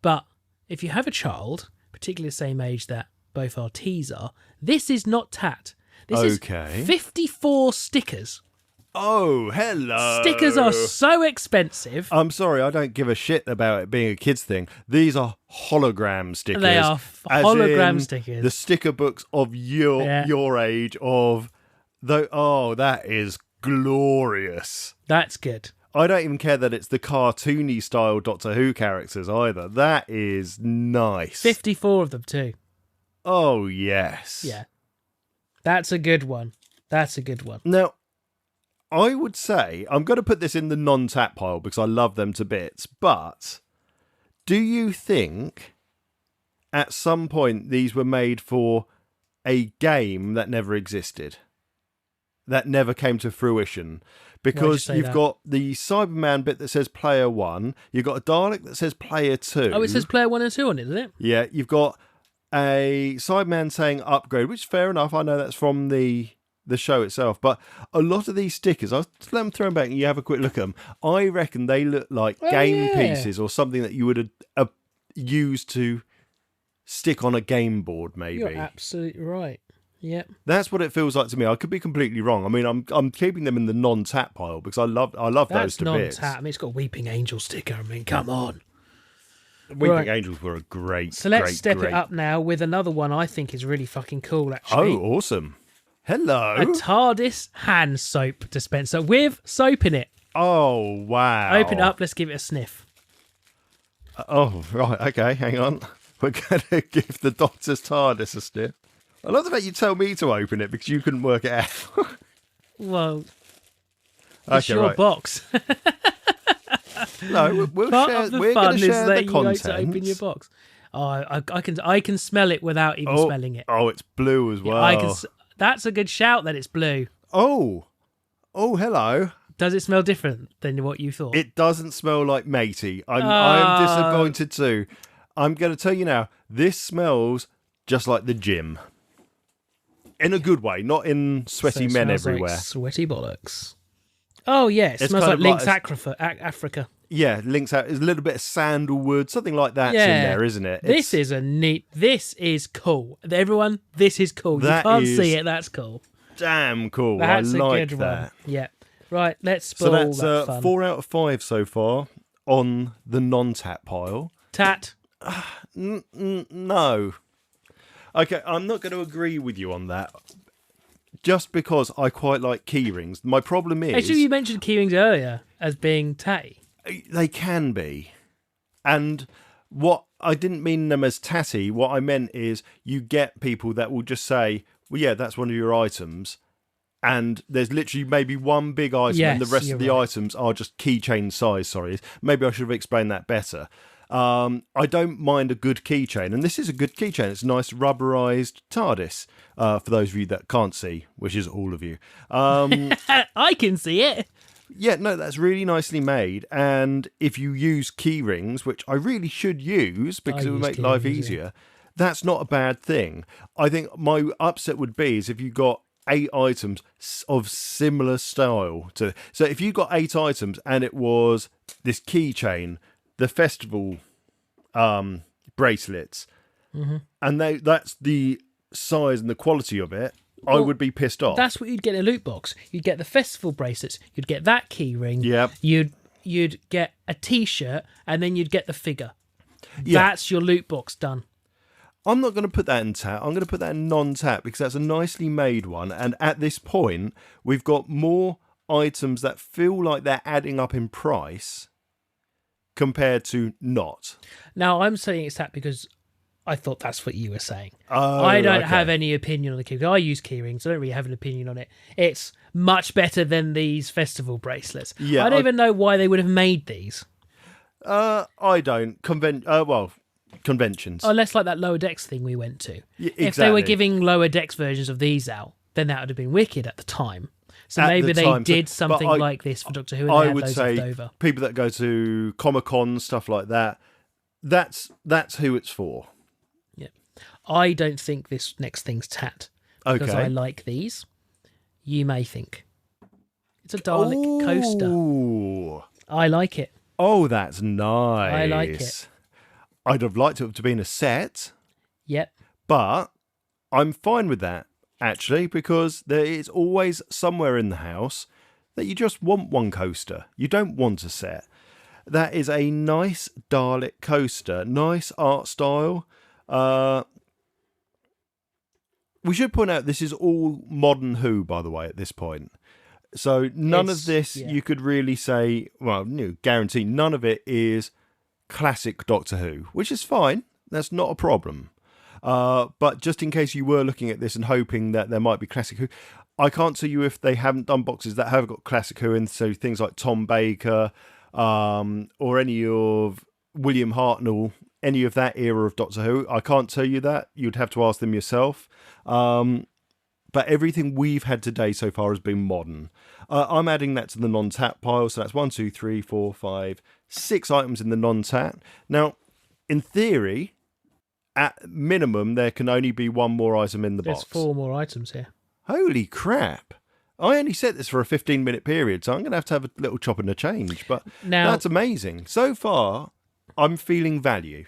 But if you have a child, particularly the same age that both our T's are, this is not tat. This is 54 stickers. Oh, hello. Stickers are so expensive. I'm sorry, I don't give a shit about it being a kid's thing. These are hologram stickers. They are hologram stickers. The sticker books of your age of that is glorious. That's good. I don't even care that it's the cartoony style Doctor Who characters either. That is nice. 54 of them too. Oh, yes. Yeah. That's a good one. Now, I would say, I'm going to put this in the non-tap pile because I love them to bits, but do you think at some point these were made for a game that never existed? That never came to fruition? Because you've got the Cyberman bit that says player 1, you've got a Dalek that says player 2. Oh, it says player 1 and 2 on it, doesn't it? Yeah, you've got a Cyberman saying upgrade, which is fair enough. I know that's from the show itself, but a lot of these stickers, I'll let them throw them back and you have a quick look at them. I reckon they look like game pieces or something that you would have used to stick on a game board, maybe. You're absolutely right. Yep. That's what it feels like to me. I could be completely wrong. I mean, I'm keeping them in the non-tap pile because I love those to bits. Non-tap. I mean, it's got a Weeping Angel sticker. I mean, come on. Weeping Angels were a great. So let's step it up now with another one I think is really fucking cool. Actually. Oh, awesome! Hello. A TARDIS hand soap dispenser with soap in it. Oh wow! Open it up. Let's give it a sniff. Oh right, okay. Hang on. We're gonna give the Doctor's TARDIS a sniff. I love the fact you tell me to open it because you couldn't work it out. Well, it's your box. No, we'll Part share. of the We're fun going to is share that the you contents. like to open your box. Oh, I can smell it without even smelling it. Oh, it's blue as well. I can. That's a good shout that it's blue. Oh, hello. Does it smell different than what you thought? It doesn't smell like matey. I'm disappointed too. I'm going to tell you now. This smells just like the gym. In a good way, not in sweaty men everywhere. Like sweaty bollocks. Oh yeah, it smells like Link's Africa. Yeah, Link's out. There's a little bit of sandalwood, something like that's in there, isn't it? This is cool. Everyone, this is cool. You can't see it. That's cool. Damn cool. That's I like a good that. one. Yeah. Right. Let's spoil so that's 4 out of 5 so far on the non-tap pile. Tat. No. Okay, I'm not going to agree with you on that. Just because I quite like key rings. My problem is... Actually, you mentioned key rings earlier as being tatty. They can be. And what I didn't mean them as tatty. What I meant is you get people that will just say, well, yeah, that's one of your items. And there's literally maybe one big item and the rest of the items are just keychain size. Sorry. Maybe I should have explained that better. I don't mind a good keychain, and this is a good keychain. It's a nice rubberized TARDIS, for those of you that can't see, which is all of you. I can see it. Yeah, no, that's really nicely made, and if you use key rings, which I really should use because it would make life easier, that's not a bad thing. I think my upset would be is if you got 8 items of similar style to... So if you got 8 items and it was this keychain, the festival bracelets, and that's the size and the quality of it, I would be pissed off. That's what you'd get in a loot box. You'd get the festival bracelets, you'd get that key ring, you'd get a t-shirt, and then you'd get the figure. That's your loot box done. I'm not going to put that in tap. I'm going to put that in non-tap because that's a nicely made one, and at this point we've got more items that feel like they're adding up in price compared to not. Now, I'm saying it's that because I thought that's what you were saying. I don't have any opinion on the key. I use key rings. I don't really have an opinion on it. It's much better than these festival bracelets. Yeah, I don't even know why they would have made these. I don't. Conventions. Unless like that Lower Decks thing we went to. Yeah, exactly. If they were giving Lower Decks versions of these out, then that would have been wicked at the time. So maybe they did something like this for Doctor Who, and I they would had say left over. People that go to Comic-Con, stuff like that, that's who it's for. Yeah. I don't think this next thing's tat. Because I like these. You may think. It's a Dalek coaster. I like it. Oh, that's nice. I like it. I'd have liked it to be in a set, Yep. but I'm fine with that, actually, because there is always somewhere in the house that you just want one coaster. You don't want a set. That is a nice Dalek coaster. Nice art style. We should point out this is all modern Who, by the way, at this point. So none of this you could really say, well, no, guarantee none of it is classic Doctor Who, which is fine. That's not a problem. But just in case you were looking at this and hoping that there might be classic Who, I can't tell you if they haven't done boxes that have got classic Who in, so things like Tom Baker or any of William Hartnell, any of that era of Doctor Who. I can't tell you that. You'd have to ask them yourself. But everything we've had today so far has been modern. I'm adding that to the non-tat pile, so that's 1, 2, 3, 4, 5, 6 items in the non-tat. Now, in theory, at minimum, there can only be one more item in the box. There's 4 more items here. Holy crap. I only set this for a 15-minute period, so I'm going to have a little chop and a change. But now, that's amazing. So far, I'm feeling value.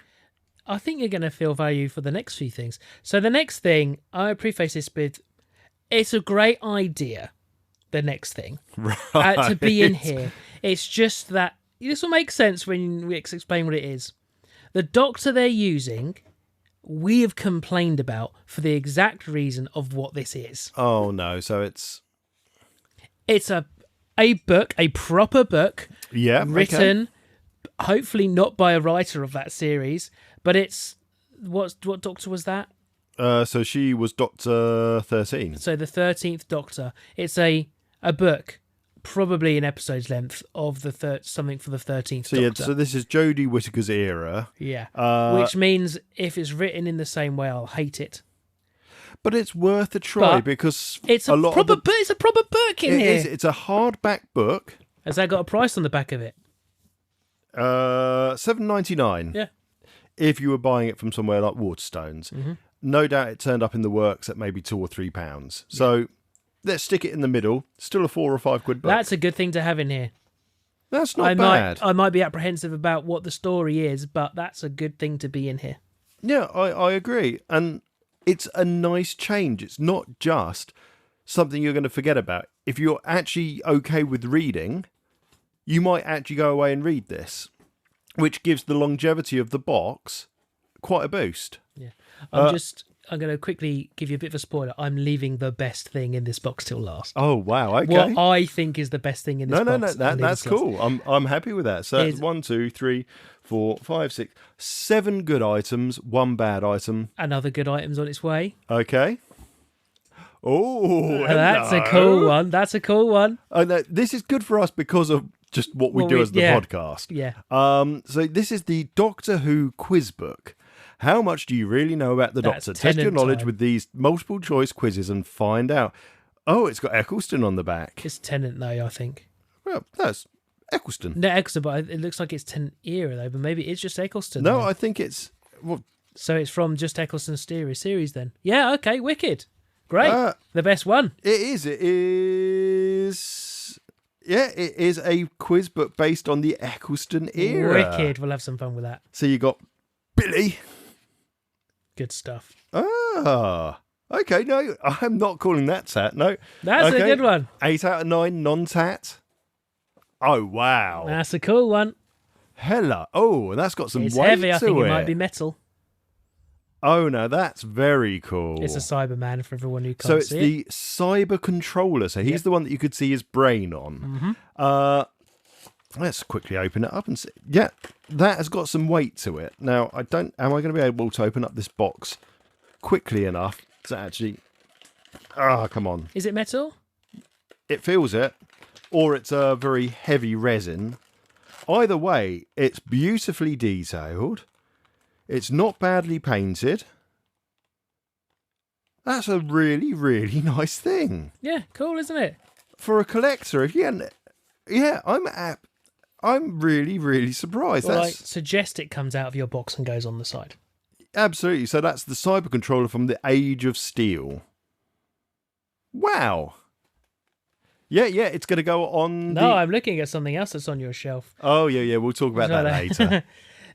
I think you're going to feel value for the next few things. So the next thing, I preface this with, it's a great idea, the next thing, to be in here. It's just that, this will make sense when we explain what it is. The Doctor they're using, we have complained about for the exact reason of what this is. Oh, no. So it's a book, a proper book, written, hopefully not by a writer of that series, but it's, what Doctor was that? So she was Doctor 13. So the 13th Doctor. It's a book, probably an episode's length of something for the 13th Doctor. So this is Jodie Whittaker's era. Yeah. Which means if it's written in the same way, I'll hate it. But it's worth a try because it's a proper book in here. It's a hardback book. Has that got a price on the back of it? $7.99. Yeah. If you were buying it from somewhere like Waterstones. Mm-hmm. No doubt it turned up in the works at maybe £2 or £3. So let's stick it in the middle. Still a £4 or £5 book. That's a good thing to have in here. That's not bad. I might be apprehensive about what the story is, but that's a good thing to be in here. Yeah, I agree. And it's a nice change. It's not just something you're going to forget about. If you're actually okay with reading, you might actually go away and read this, which gives the longevity of the box quite a boost. Yeah. I'm going to quickly give you a bit of a spoiler. I'm leaving the best thing in this box till last. Oh, wow. Okay. What I think is the best thing in this box. No, that's cool. I'm happy with that. So that's 1, 2, 3, 4, 5, 6, 7 good items, 1 bad item. Another good item's on its way. Okay. Oh, that's a cool one. That's a cool one. This is good for us because of just what we do as the podcast. Yeah. So this is the Doctor Who quiz book. How much do you really know about the Doctor? Test your knowledge with these multiple choice quizzes and find out. Oh, it's got Eccleston on the back. It's Tennant though, I think. Well, that's Eccleston. No, Eccleston, but it looks like it's Tennant era though, but maybe it's just Eccleston. No, then. I think it's... Well, so it's from just Eccleston's series then. Yeah, okay, wicked. Great. The best one. It is... Yeah, it is a quiz book based on the Eccleston era. Wicked. We'll have some fun with that. So you got Billy. Good stuff. Ah, okay. No, I'm not calling that tat. No, that's a good one. 8 out of 9 non-tat. Oh wow, that's a cool one. Hella. Oh, that's got some weight to it. It's heavy. I think it might be metal. Oh no, that's very cool. It's a Cyberman for everyone who can't see it. So it's the cyber controller. So he's the one that you could see his brain on. Mm-hmm. Let's quickly open it up and see. Yeah, that has got some weight to it. Now, am I going to be able to open up this box quickly enough to actually... come on. Is it metal? It feels it. Or it's a very heavy resin. Either way, it's beautifully detailed. It's not badly painted. That's a really, really nice thing. Yeah, cool, isn't it? For a collector, if you hadn't... Yeah, I'm really, really surprised. Well, suggest it comes out of your box and goes on the side. Absolutely. So that's the cyber controller from the Age of Steel. Wow. Yeah, it's going to go on. No, I'm looking at something else that's on your shelf. Oh yeah, we'll talk about that later.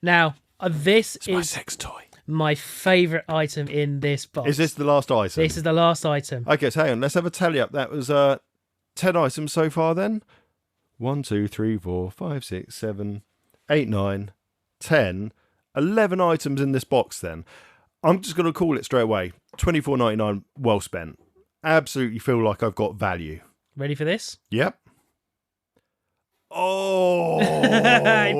Now, this It's my is sex toy. my favourite item in this box. Is this the last item? This is the last item. Okay, so hang on. Let's have a tally up. That was 10 items so far then. 1, 2, 3, 4, 5, 6, 7, 8, 9, 10, 11 items in this box then. I'm just going to call it straight away. $24.99, well spent. Absolutely feel like I've got value. Ready for this? Yep. Oh, I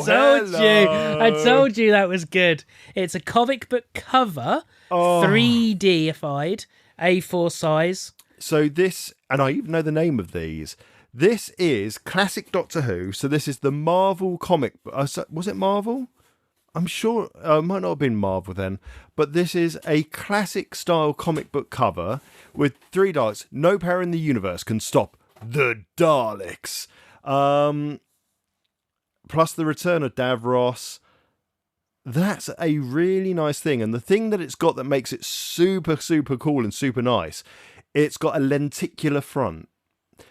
told you that was good. It's a comic book cover, 3D-ified, A4 size. So this, and I even know the name of these. This is classic Doctor Who. So this is the Marvel comic. Was it Marvel? I'm sure it might not have been Marvel then. But this is a classic style comic book cover with 3 Daleks. No power in the universe can stop the Daleks. Plus the return of Davros. That's a really nice thing. And the thing that it's got that makes it super, super cool and super nice, it's got a lenticular front.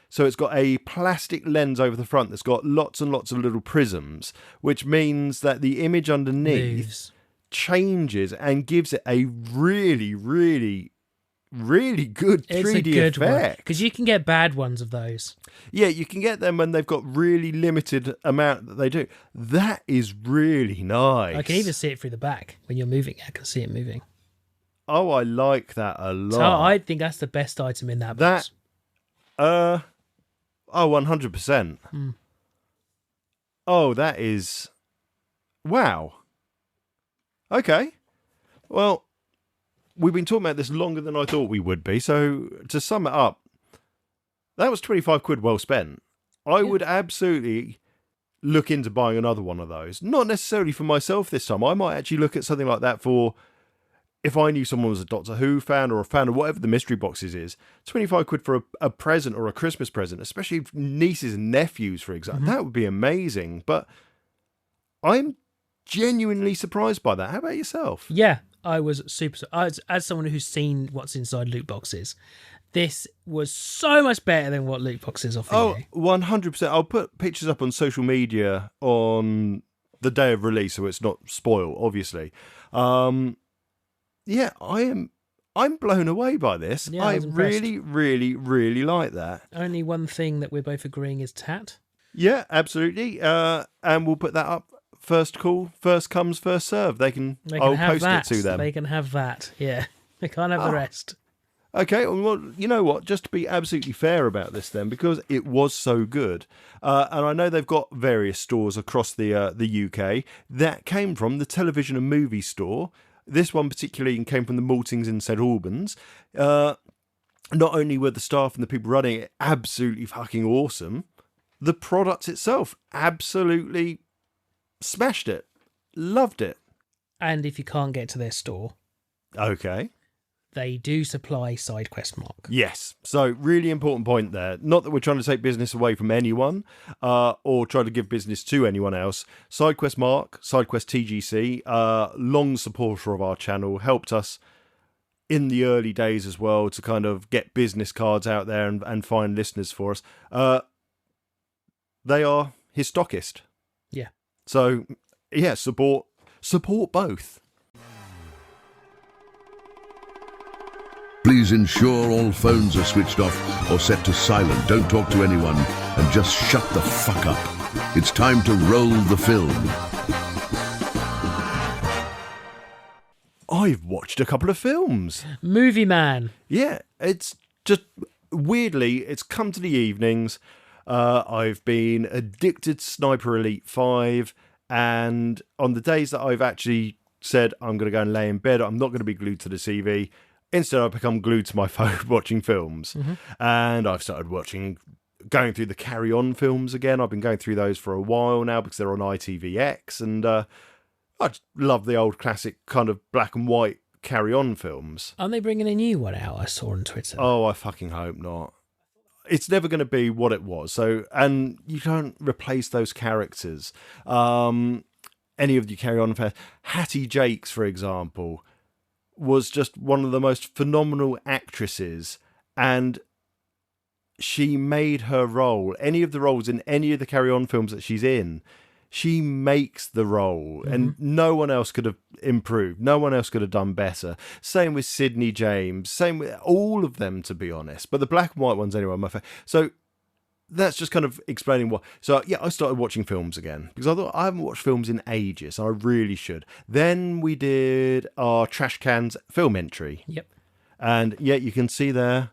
So it's got a plastic lens over the front that's got lots and lots of little prisms, which means that the image underneath changes and gives it a really, really, really good 3D effect. Because you can get bad ones of those. Yeah, you can get them when they've got really limited amount that they do. That is really nice. I can even see it through the back when you're moving. I can see it moving. Oh, I like that a lot. So I think that's the best item in that box. 100%. Oh, that is... Wow. Okay. Well, we've been talking about this longer than I thought we would be. So to sum it up, that was 25 quid well spent. I would absolutely look into buying another one of those. Not necessarily for myself this time. I might actually look at something like that for... If I knew someone was a Doctor Who fan or a fan of whatever the mystery boxes is, 25 quid for a present or a Christmas present, especially nieces and nephews, for example, that would be amazing. But I'm genuinely surprised by that. How about yourself? Yeah, I was super... As someone who's seen what's inside loot boxes, this was so much better than what loot boxes offer you. 100%. I'll put pictures up on social media on the day of release so it's not spoiled, obviously. Yeah, I'm blown away by this. Yeah, I was impressed. really, really, really like that. Only one thing that we're both agreeing is tat. Yeah, absolutely. And we'll put that up. First call, first comes, first serve. I'll post it to them. They can have that. Yeah, they can't have the rest. Okay, well, you know what? Just to be absolutely fair about this then, because it was so good, and I know they've got various stores across the UK, that came from the television and movie store. This one particularly came from the Maltings in St Albans. Not only were the staff and the people running it absolutely fucking awesome, the product itself absolutely smashed it. Loved it. And if you can't get to their store, Okay. they do supply SideQuest Mark. Yes. So really important point there. Not that we're trying to take business away from anyone or try to give business to anyone else. SideQuest Mark, SideQuest TGC, long supporter of our channel, helped us in the early days as well to kind of get business cards out there and find listeners for us. They are his stockist. Yeah. So, yeah, support both. Please ensure all phones are switched off or set to silent. Don't talk to anyone and just shut the fuck up. It's time to roll the film. I've watched a couple of films. Movie Man. Yeah, it's just weirdly, it's come to the evenings. I've been addicted to Sniper Elite 5, and on the days that I've actually said I'm going to go and lay in bed, I'm not going to be glued to the TV. Instead, I've become glued to my phone watching films. And I've started going through the Carry On films again. I've been going through those for a while now because they're on ITVX. And I just love the old classic kind of black and white Carry On films. Aren't they bringing a new one out? I saw on Twitter. Oh, I fucking hope not. It's never going to be what it was. So, and you don't replace those characters. Any of you Carry On fans. Hattie Jakes, for example, was just one of the most phenomenal actresses, and she made her role. Any of the roles in any of the Carry On films that she's in, she makes the role, and no one else could have improved. No one else could have done better. Same with Sydney James. Same with all of them, to be honest. But the black and white ones, anyway, are my favorite. So that's just kind of explaining what. So yeah, I started watching films again because I thought I haven't watched films in ages. I really should. Then we did our Trash Cans film entry. Yep. And yeah, you can see there,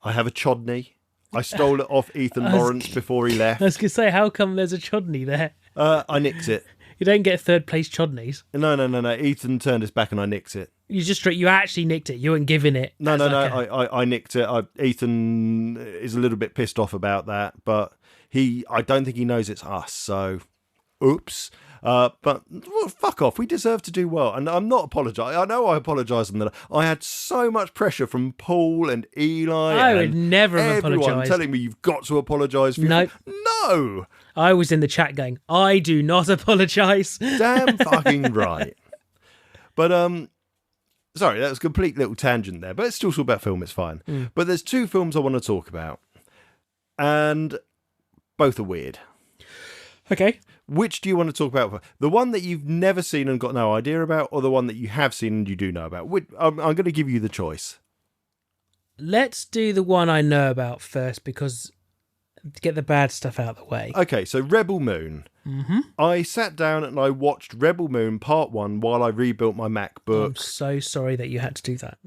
I have a chodney. I stole it off Ethan Lawrence before he left. I was going to say, how come there's a chodney there? I nicked it. You don't get third place chodneys. No. Ethan turned his back and I nicked it. You actually nicked it. You weren't giving it. No. I nicked it. Ethan is a little bit pissed off about that, but I don't think he knows it's us. So, oops. But well, fuck off. We deserve to do well, and I'm not apologising. I know I apologise on that. I had so much pressure from Paul and Eli. I would never have everyone apologised. telling me you've got to apologise. Nope. No. I was in the chat going, I do not apologise. Damn fucking right. But sorry, that was a complete little tangent there. But it's still about film. It's fine. But there's two films I want to talk about, and both are weird. Okay. Which do you want to talk about? The one that you've never seen and got no idea about, or the one that you have seen and you do know about? I'm going to give you the choice. Let's do the one I know about first, because to get the bad stuff out of the way. Okay, so Rebel Moon. Mm-hmm. I sat down and I watched Rebel Moon Part 1 while I rebuilt my MacBook. I'm so sorry that you had to do that.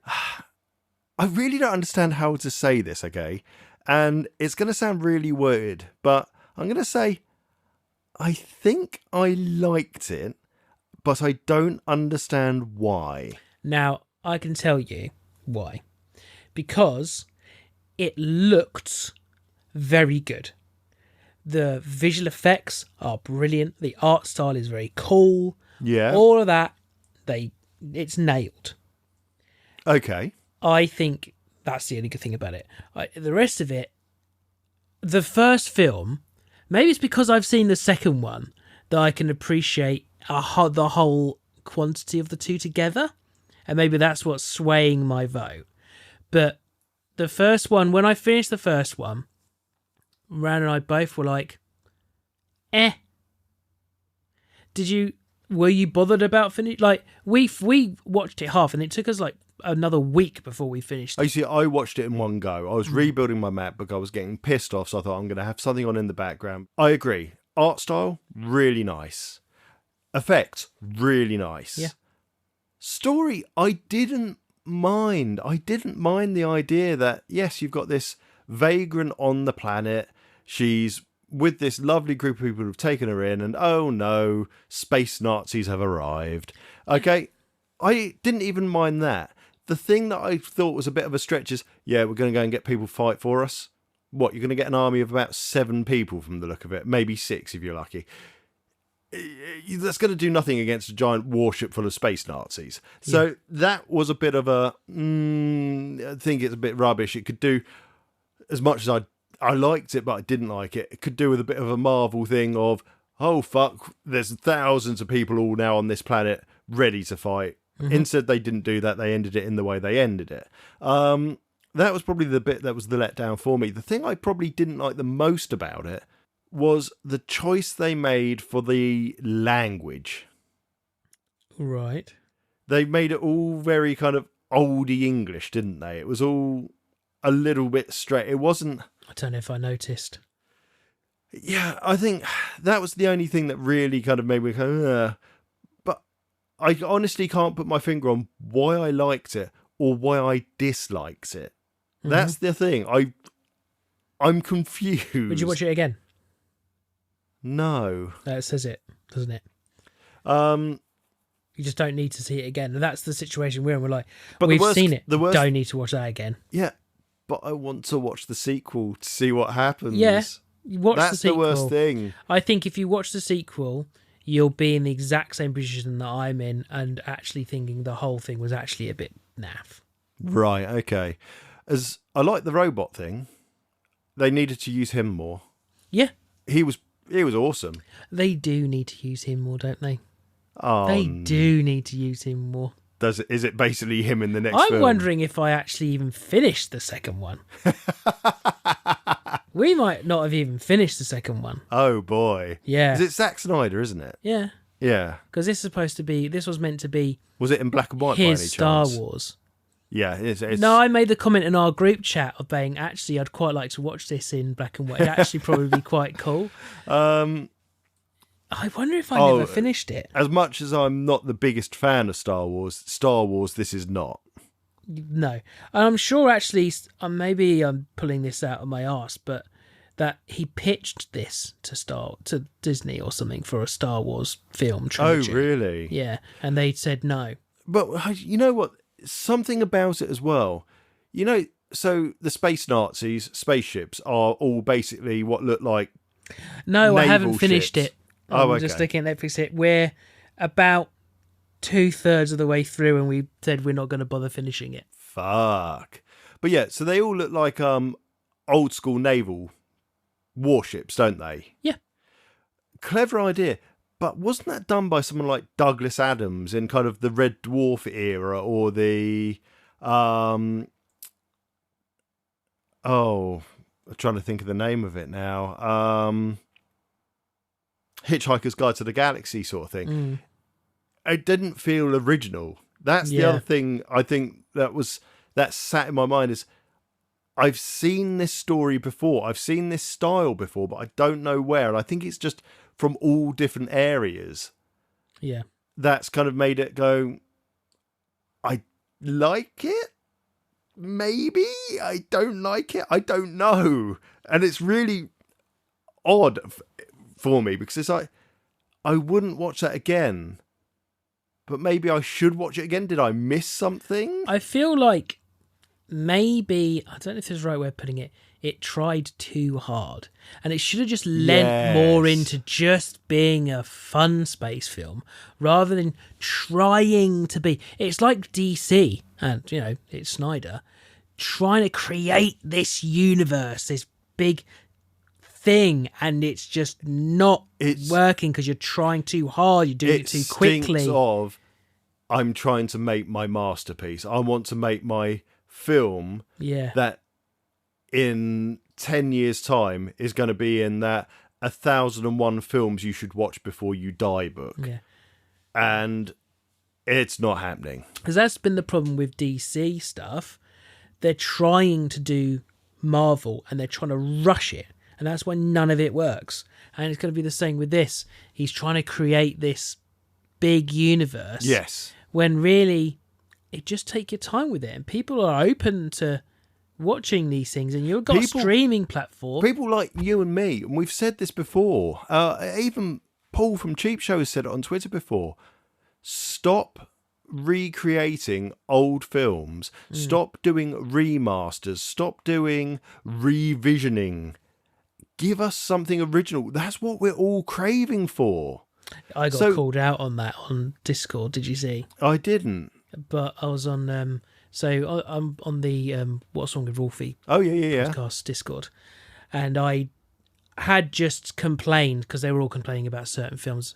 I really don't understand how to say this, okay? And it's going to sound really weird, but I'm going to say I think I liked it, but I don't understand why. Now, I can tell you why. Because it looked very good. The visual effects are brilliant. The art style is very cool. Yeah. All of that, it's nailed. Okay. I think that's the only good thing about it. The rest of it, the first film, maybe it's because I've seen the second one that I can appreciate the whole quantity of the two together. And maybe that's what's swaying my vote. But the first one, when I finished the first one, Ran and I both were like, eh. Were you bothered about finishing? Like, we watched it half and it took us like another week before we finished it. You see, I watched it in one go. I was rebuilding my MacBook. I was getting pissed off, so I thought I'm going to have something on in the background. I agree. Art style, really nice. Effects, really nice. Yeah. Story, I didn't mind. I didn't mind the idea that, yes, you've got this vagrant on the planet. She's with this lovely group of people who've taken her in, and oh no, space Nazis have arrived. Okay, I didn't even mind that. The thing that I thought was a bit of a stretch is, yeah, we're going to go and get people to fight for us. What, you're going to get an army of about 7 people from the look of it, maybe 6 if you're lucky. That's going to do nothing against a giant warship full of space Nazis. So that was a bit of a, I think it's a bit rubbish. It could do, as much as I liked it, but I didn't like it. It could do with a bit of a Marvel thing of, oh fuck, there's thousands of people all now on this planet ready to fight. Mm-hmm. Instead, they didn't do that. They ended it in the way they ended it. That was probably the bit that was the letdown for me. The thing I probably didn't like the most about it was the choice they made for the language. Right. They made it all very kind of oldie English, didn't they? It was all a little bit straight. It wasn't... I don't know if I noticed. Yeah, I think that was the only thing that really kind of made me go, but I honestly can't put my finger on why I liked it or why I disliked it. Mm-hmm. That's the thing. I'm confused. Would you watch it again? No. It says it, doesn't it? You just don't need to see it again. And that's the situation we're in. We're like, but we've seen it. Don't need to watch that again. Yeah, but I want to watch the sequel to see what happens. Yeah, watch that's the sequel. The worst thing. I think if you watch the sequel, you'll be in the exact same position that I'm in and actually thinking the whole thing was actually a bit naff. Right, okay. As I like the robot thing, they needed to use him more. Yeah. He was awesome. They do need to use him more, don't they? Oh, they do need to use him more. Is it basically him in the next film? I'm wondering if I actually even finished the second one. We might not have even finished the second one. Oh boy. Yeah. Is it Zack Snyder, isn't it? Yeah. Yeah. Because this was meant to be Was it in black and white by any his Star chance? Wars. Yeah, it's... No, I made the comment in our group chat of being, actually, I'd quite like to watch this in black and white. It'd actually probably be quite cool. I wonder if I never finished it. As much as I'm not the biggest fan of Star Wars, this is not. No. And I'm sure, actually, maybe I'm pulling this out of my arse, but that he pitched this to Disney or something for a Star Wars film trilogy. Oh, really? Yeah, and they said no. But you know what? Something about it as well. You know, so the space Nazis, spaceships, are all basically what look like No, I haven't naval finished ships. it. Oh, I'm okay. just looking at Netflix. We're about 2/3 of the way through, and we said we're not going to bother finishing it. Fuck. But yeah, so they all look like old school naval warships, don't they? Yeah. Clever idea. But wasn't that done by someone like Douglas Adams in kind of the Red Dwarf era or the I'm trying to think of the name of it now. Hitchhiker's Guide to the Galaxy sort of thing. It didn't feel original. That's the other thing I think that sat in my mind is I've seen this story before. I've seen this style before, but I don't know where. And I think it's just from all different areas. Yeah. That's kind of made it go, I like it. Maybe I don't like it. I don't know. And it's really odd for me because it's like, I wouldn't watch that again, but maybe I should watch it again. Did I miss something? I feel like maybe, I don't know if there's the right way of putting it, it tried too hard. And it should have just lent more into just being a fun space film rather than trying to be. It's like DC, and, you know, it's Snyder, trying to create this universe, this big thing, and it's just not working because you're trying too hard, you're doing it too quickly. Of, I'm trying to make my masterpiece. I want to make my film that in 10 years' time is going to be in that 1001 films you should watch before you die book. Yeah. And it's not happening. Because that's been the problem with DC stuff. They're trying to do Marvel and they're trying to rush it. And that's why none of it works. And it's going to be the same with this. He's trying to create this big universe. Yes. When really, it just take your time with it. And people are open to watching these things. And you've got a streaming platform. People like you and me, and we've said this before. Even Paul from Cheap Show has said it on Twitter before. Stop recreating old films. Stop doing remasters. Stop doing revisioning. Give us something original. That's what we're all craving for. I got called out on that on Discord. Did you see? I didn't. But I was on. I'm on the What's Wrong with Wolfie? Oh yeah. Podcast Discord, and I had just complained because they were all complaining about certain films.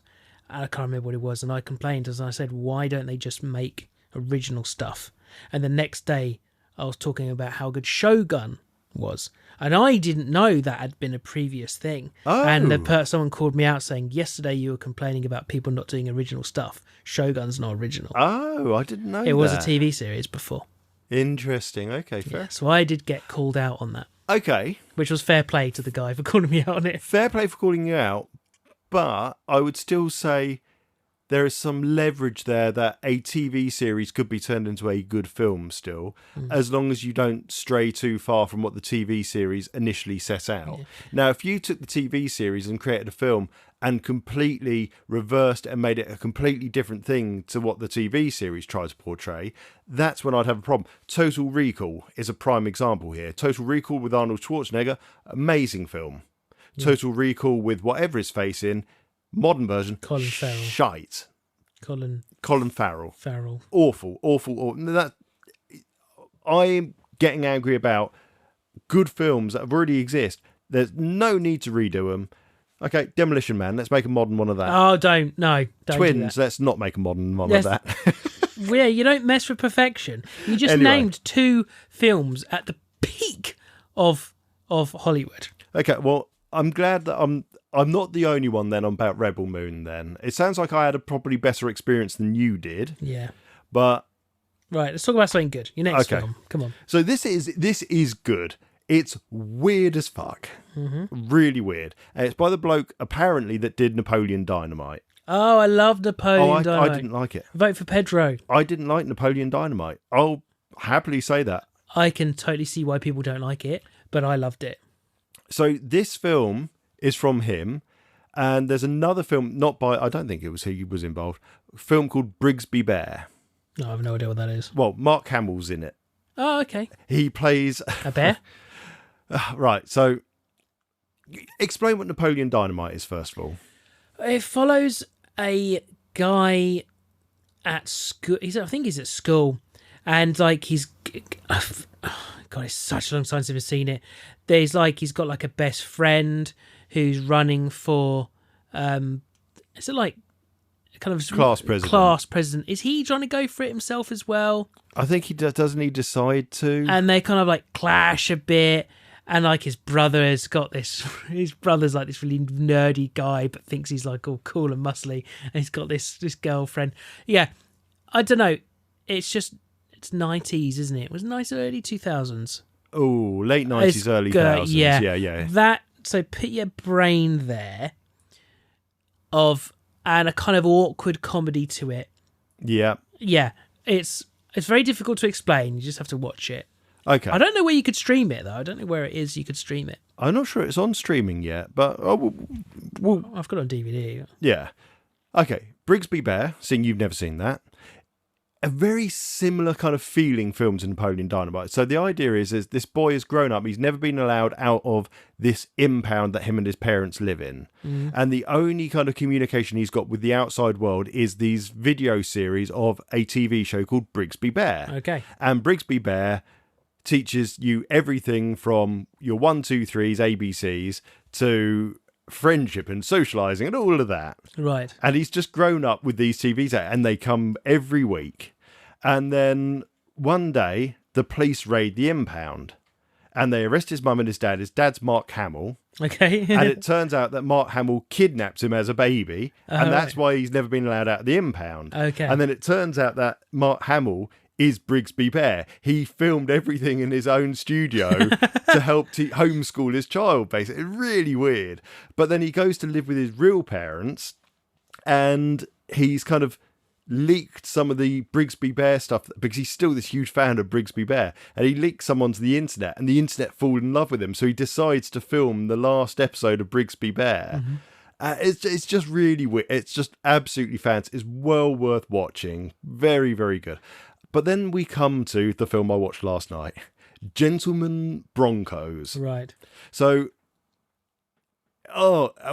And I can't remember what it was, and I complained as I said, "Why don't they just make original stuff?" And the next day, I was talking about how good Shogun was. And I didn't know that had been a previous thing. Oh. And someone called me out saying, yesterday you were complaining about people not doing original stuff. Shogun's not original. Oh, I didn't know It was a TV series before. Interesting. Okay, fair. Yeah, so I did get called out on that. Okay. Which was fair play to the guy for calling me out on it. Fair play for calling you out, but I would still say there is some leverage there that a TV series could be turned into a good film still, as long as you don't stray too far from what the TV series initially set out. Yeah. Now, if you took the TV series and created a film and completely reversed it and made it a completely different thing to what the TV series tried to portray, that's when I'd have a problem. Total Recall is a prime example here. Total Recall with Arnold Schwarzenegger, amazing film. Yeah. Total Recall with whatever his face in, modern version, Colin Farrell. Shite. Colin Farrell. Awful. That I'm getting angry about good films that already exist. There's no need to redo them. Okay, Demolition Man, let's make a modern one of that. Oh, don't Twins, do let's not make a modern one of that. Yeah, you don't mess with perfection. You just named two films at the peak of Hollywood. Okay, well, I'm glad that I'm not the only one then about Rebel Moon then. It sounds like I had a probably better experience than you did. Yeah. But right, let's talk about something good. Your next film. Come on. So this is good. It's weird as fuck. Mm-hmm. Really weird. And it's by the bloke apparently that did Napoleon Dynamite. Oh, I love Napoleon Dynamite. I didn't like it. Vote for Pedro. I didn't like Napoleon Dynamite. I'll happily say that. I can totally see why people don't like it, but I loved it. So this film is from him, and there's another film, not by, I don't think it was he was involved, a film called Brigsby Bear. No, I have no idea what that is. Well, Mark Hamill's in it. Oh, okay. He plays... A bear? Right, so explain what Napoleon Dynamite is, first of all. It follows a guy at school. I think he's at school, and like he's... God, it's such a long time since I've seen it. He's got like a best friend who's running for... is it like... kind of class president. Is he trying to go for it himself as well? I think he does. Doesn't he decide to? And they kind of like clash a bit. And like his brother has got this. His brother's like this really nerdy guy, but thinks he's like all cool and muscly. And he's got this girlfriend. Yeah, I don't know. It's 90s, isn't it? It was nice early 2000s. Oh, late 90s, early 2000s. Yeah. That. So put your brain there. And a kind of awkward comedy to it. Yeah. Yeah. It's very difficult to explain. You just have to watch it. Okay. I don't know where you could stream it, though. I don't know where it is you could stream it. I'm not sure it's on streaming yet, but... I've got it on DVD. Yeah. Okay. Brigsby Bear, seeing you've never seen that. A very similar kind of feeling film to Napoleon Dynamite. So the idea is this boy has grown up. He's never been allowed out of this impound that him and his parents live in. Mm. And the only kind of communication he's got with the outside world is these video series of a TV show called Brigsby Bear. Okay. And Brigsby Bear teaches you everything from your 1, 2, 3s, ABCs to friendship and socializing and all of that. Right. And he's just grown up with these TVs and they come every week. And then one day the police raid the impound and they arrest his mum and his dad. His dad's Mark Hamill. Okay. And it turns out that Mark Hamill kidnaps him as a baby, and that's why he's never been allowed out of the impound. Okay. And then it turns out that Mark Hamill is Brigsby Bear. He filmed everything in his own studio to help homeschool his child, basically. Really weird. But then he goes to live with his real parents, and he's kind of leaked some of the Brigsby Bear stuff because he's still this huge fan of Brigsby Bear, and he leaked some onto the internet, and the internet fall in love with him, so he decides to film the last episode of Brigsby Bear. Mm-hmm. It's just really weird. It's just absolutely fantastic. It's well worth watching. Very, very good. But then we come to the film I watched last night, Gentlemen Broncos. Right. So,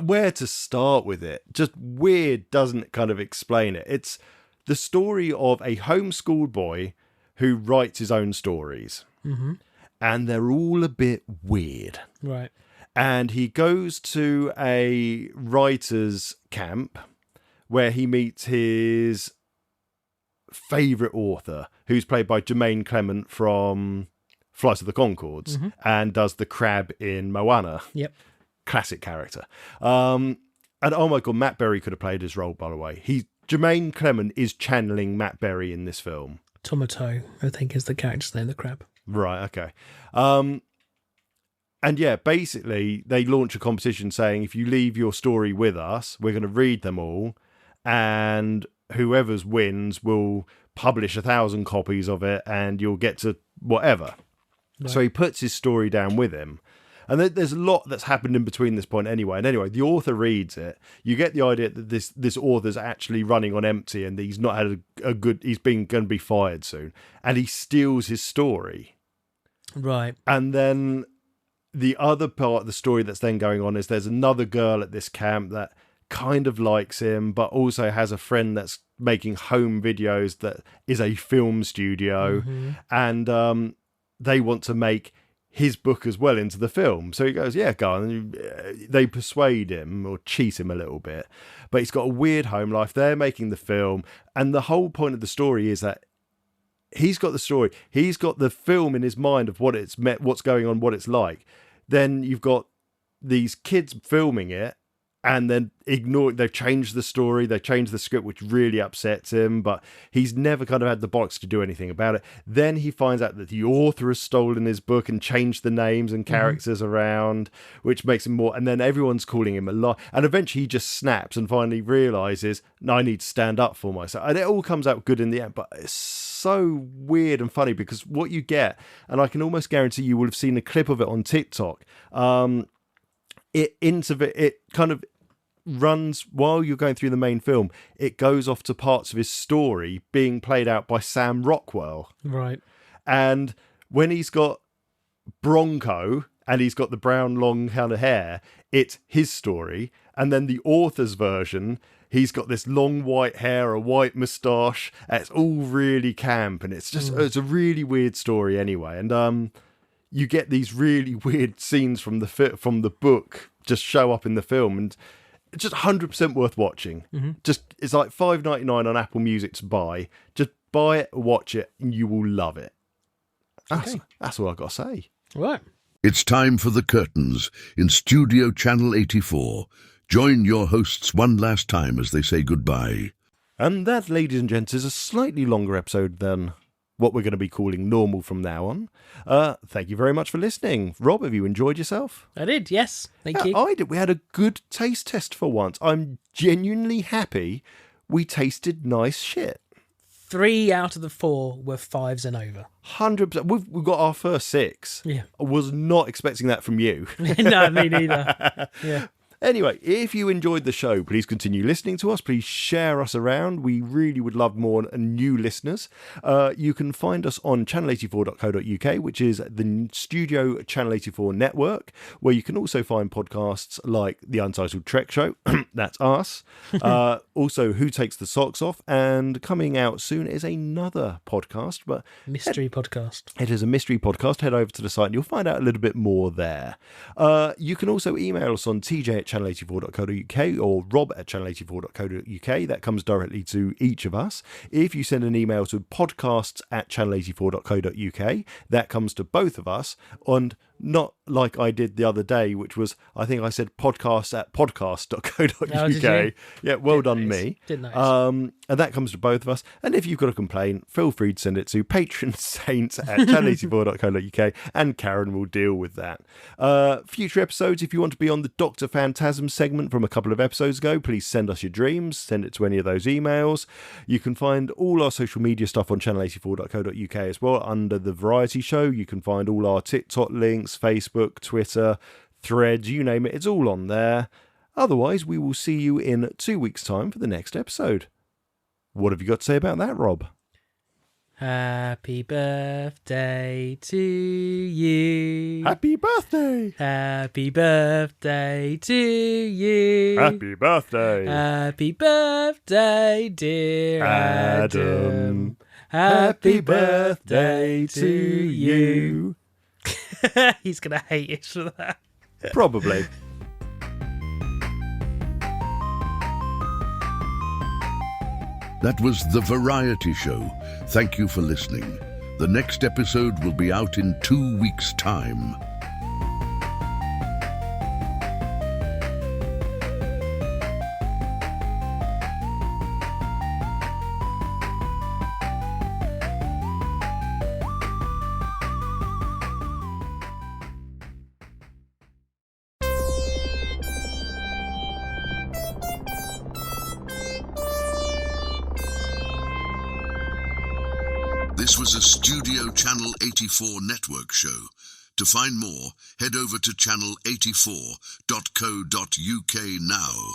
where to start with it? Just weird doesn't kind of explain it. It's the story of a homeschooled boy who writes his own stories. Mm-hmm. And they're all a bit weird. Right. And he goes to a writer's camp where he meets his favourite author, who's played by Jermaine Clement from Flight of the Conchords, mm-hmm. and does the crab in Moana. Yep. Classic character. And oh my God, Matt Berry could have played his role, by the way. Jermaine Clement is channeling Matt Berry in this film. Tomato, I think, is the character's name, the crab. Right, okay. And yeah, basically, they launch a competition saying, if you leave your story with us, we're going to read them all, and whoever's wins will publish 1,000 copies of it, and you'll get to whatever. Right. So he puts his story down with him. And there's a lot that's happened in between this point anyway. And anyway, the author reads it. You get the idea that this author's actually running on empty, and he's not had he's going to be fired soon. And he steals his story. Right. And then the other part of the story that's then going on is there's another girl at this camp that kind of likes him, but also has a friend that's making home videos that is a film studio. Mm-hmm. And they want to make his book as well into the film. So he goes, yeah, go on. And they persuade him or cheat him a little bit. But he's got a weird home life. They're making the film. And the whole point of the story is that he's got the story. He's got the film in his mind of what it's met, what's going on, what it's like. Then you've got these kids filming it and then they've changed the story, they've changed the script, which really upsets him, but he's never kind of had the box to do anything about it. Then he finds out that the author has stolen his book and changed the names and characters around, which makes him more, and then everyone's calling him a lie, and eventually he just snaps and finally realizes, no, I need to stand up for myself, and it all comes out good in the end. But it's so weird and funny because what you get, and I can almost guarantee you will have seen a clip of it on TikTok, it kind of runs while you're going through the main film. It goes off to parts of his story being played out by Sam Rockwell. Right. And when he's got Bronco and he's got the brown long kind of hair, it's his story. And then the author's version, he's got this long white hair, a white moustache. It's all really camp, and it's just it's a really weird story anyway. And you get these really weird scenes from the book just show up in the film, and it's just 100% worth watching. Just it's like $5.99 on Apple Music to buy. Just buy it, watch it, and you will love it. That's all I've got to say. Right. It's time for the curtains in Studio Channel 84. Join your hosts one last time as they say goodbye. And that, ladies and gents, is a slightly longer episode than what we're going to be calling normal from now on. Thank you very much for listening. Rob, have you enjoyed yourself? I did, yes. Thank you. I did. We had a good taste test for once. I'm genuinely happy we tasted nice shit. 3 out of the 4 were 5s and over. 100%. We've got our first 6. Yeah. I was not expecting that from you. No, me neither. Yeah. Anyway, if you enjoyed the show, please continue listening to us. Please share us around. We really would love more new listeners. You can find us on channel84.co.uk, which is the Studio Channel 84 network, where you can also find podcasts like The Untitled Trek Show. That's us. Also, Who Takes the Socks Off? And coming out soon is another podcast. But Mystery podcast. it is a mystery podcast. Head over to the site and you'll find out a little bit more there. You can also email us on tj@channel84.co.uk or rob@channel84.co.uk. That comes directly to each of us. If you send an email to podcasts@channel84.co.uk, that comes to both of us. And not like I did the other day, which was, I think I said podcasts@podcast.co.uk. Oh, did you? Yeah, well Didn't done notice. me. Didn't notice. And that comes to both of us. And if you've got a complaint, feel free to send it to patronsaints@channel84.co.uk and Karen will deal with that. Future episodes, if you want to be on the Dr. Phantasm segment from a couple of episodes ago, please send us your dreams. Send it to any of those emails. You can find all our social media stuff on channel84.co.uk as well under the Variety Show. You can find all our TikTok links, Facebook, Twitter, Threads, you name it. It's all on there. Otherwise, we will see you in 2 weeks' time for the next episode. What have you got to say about that, Rob? Happy birthday to you. Happy birthday! Happy birthday to you. Happy birthday! Happy birthday, dear Adam. Happy birthday to you. He's going to hate us for that. Probably. That was The Variety Show. Thank you for listening. The next episode will be out in 2 weeks' time. This was a Studio Channel 84 network show. To find more, head over to channel84.co.uk now.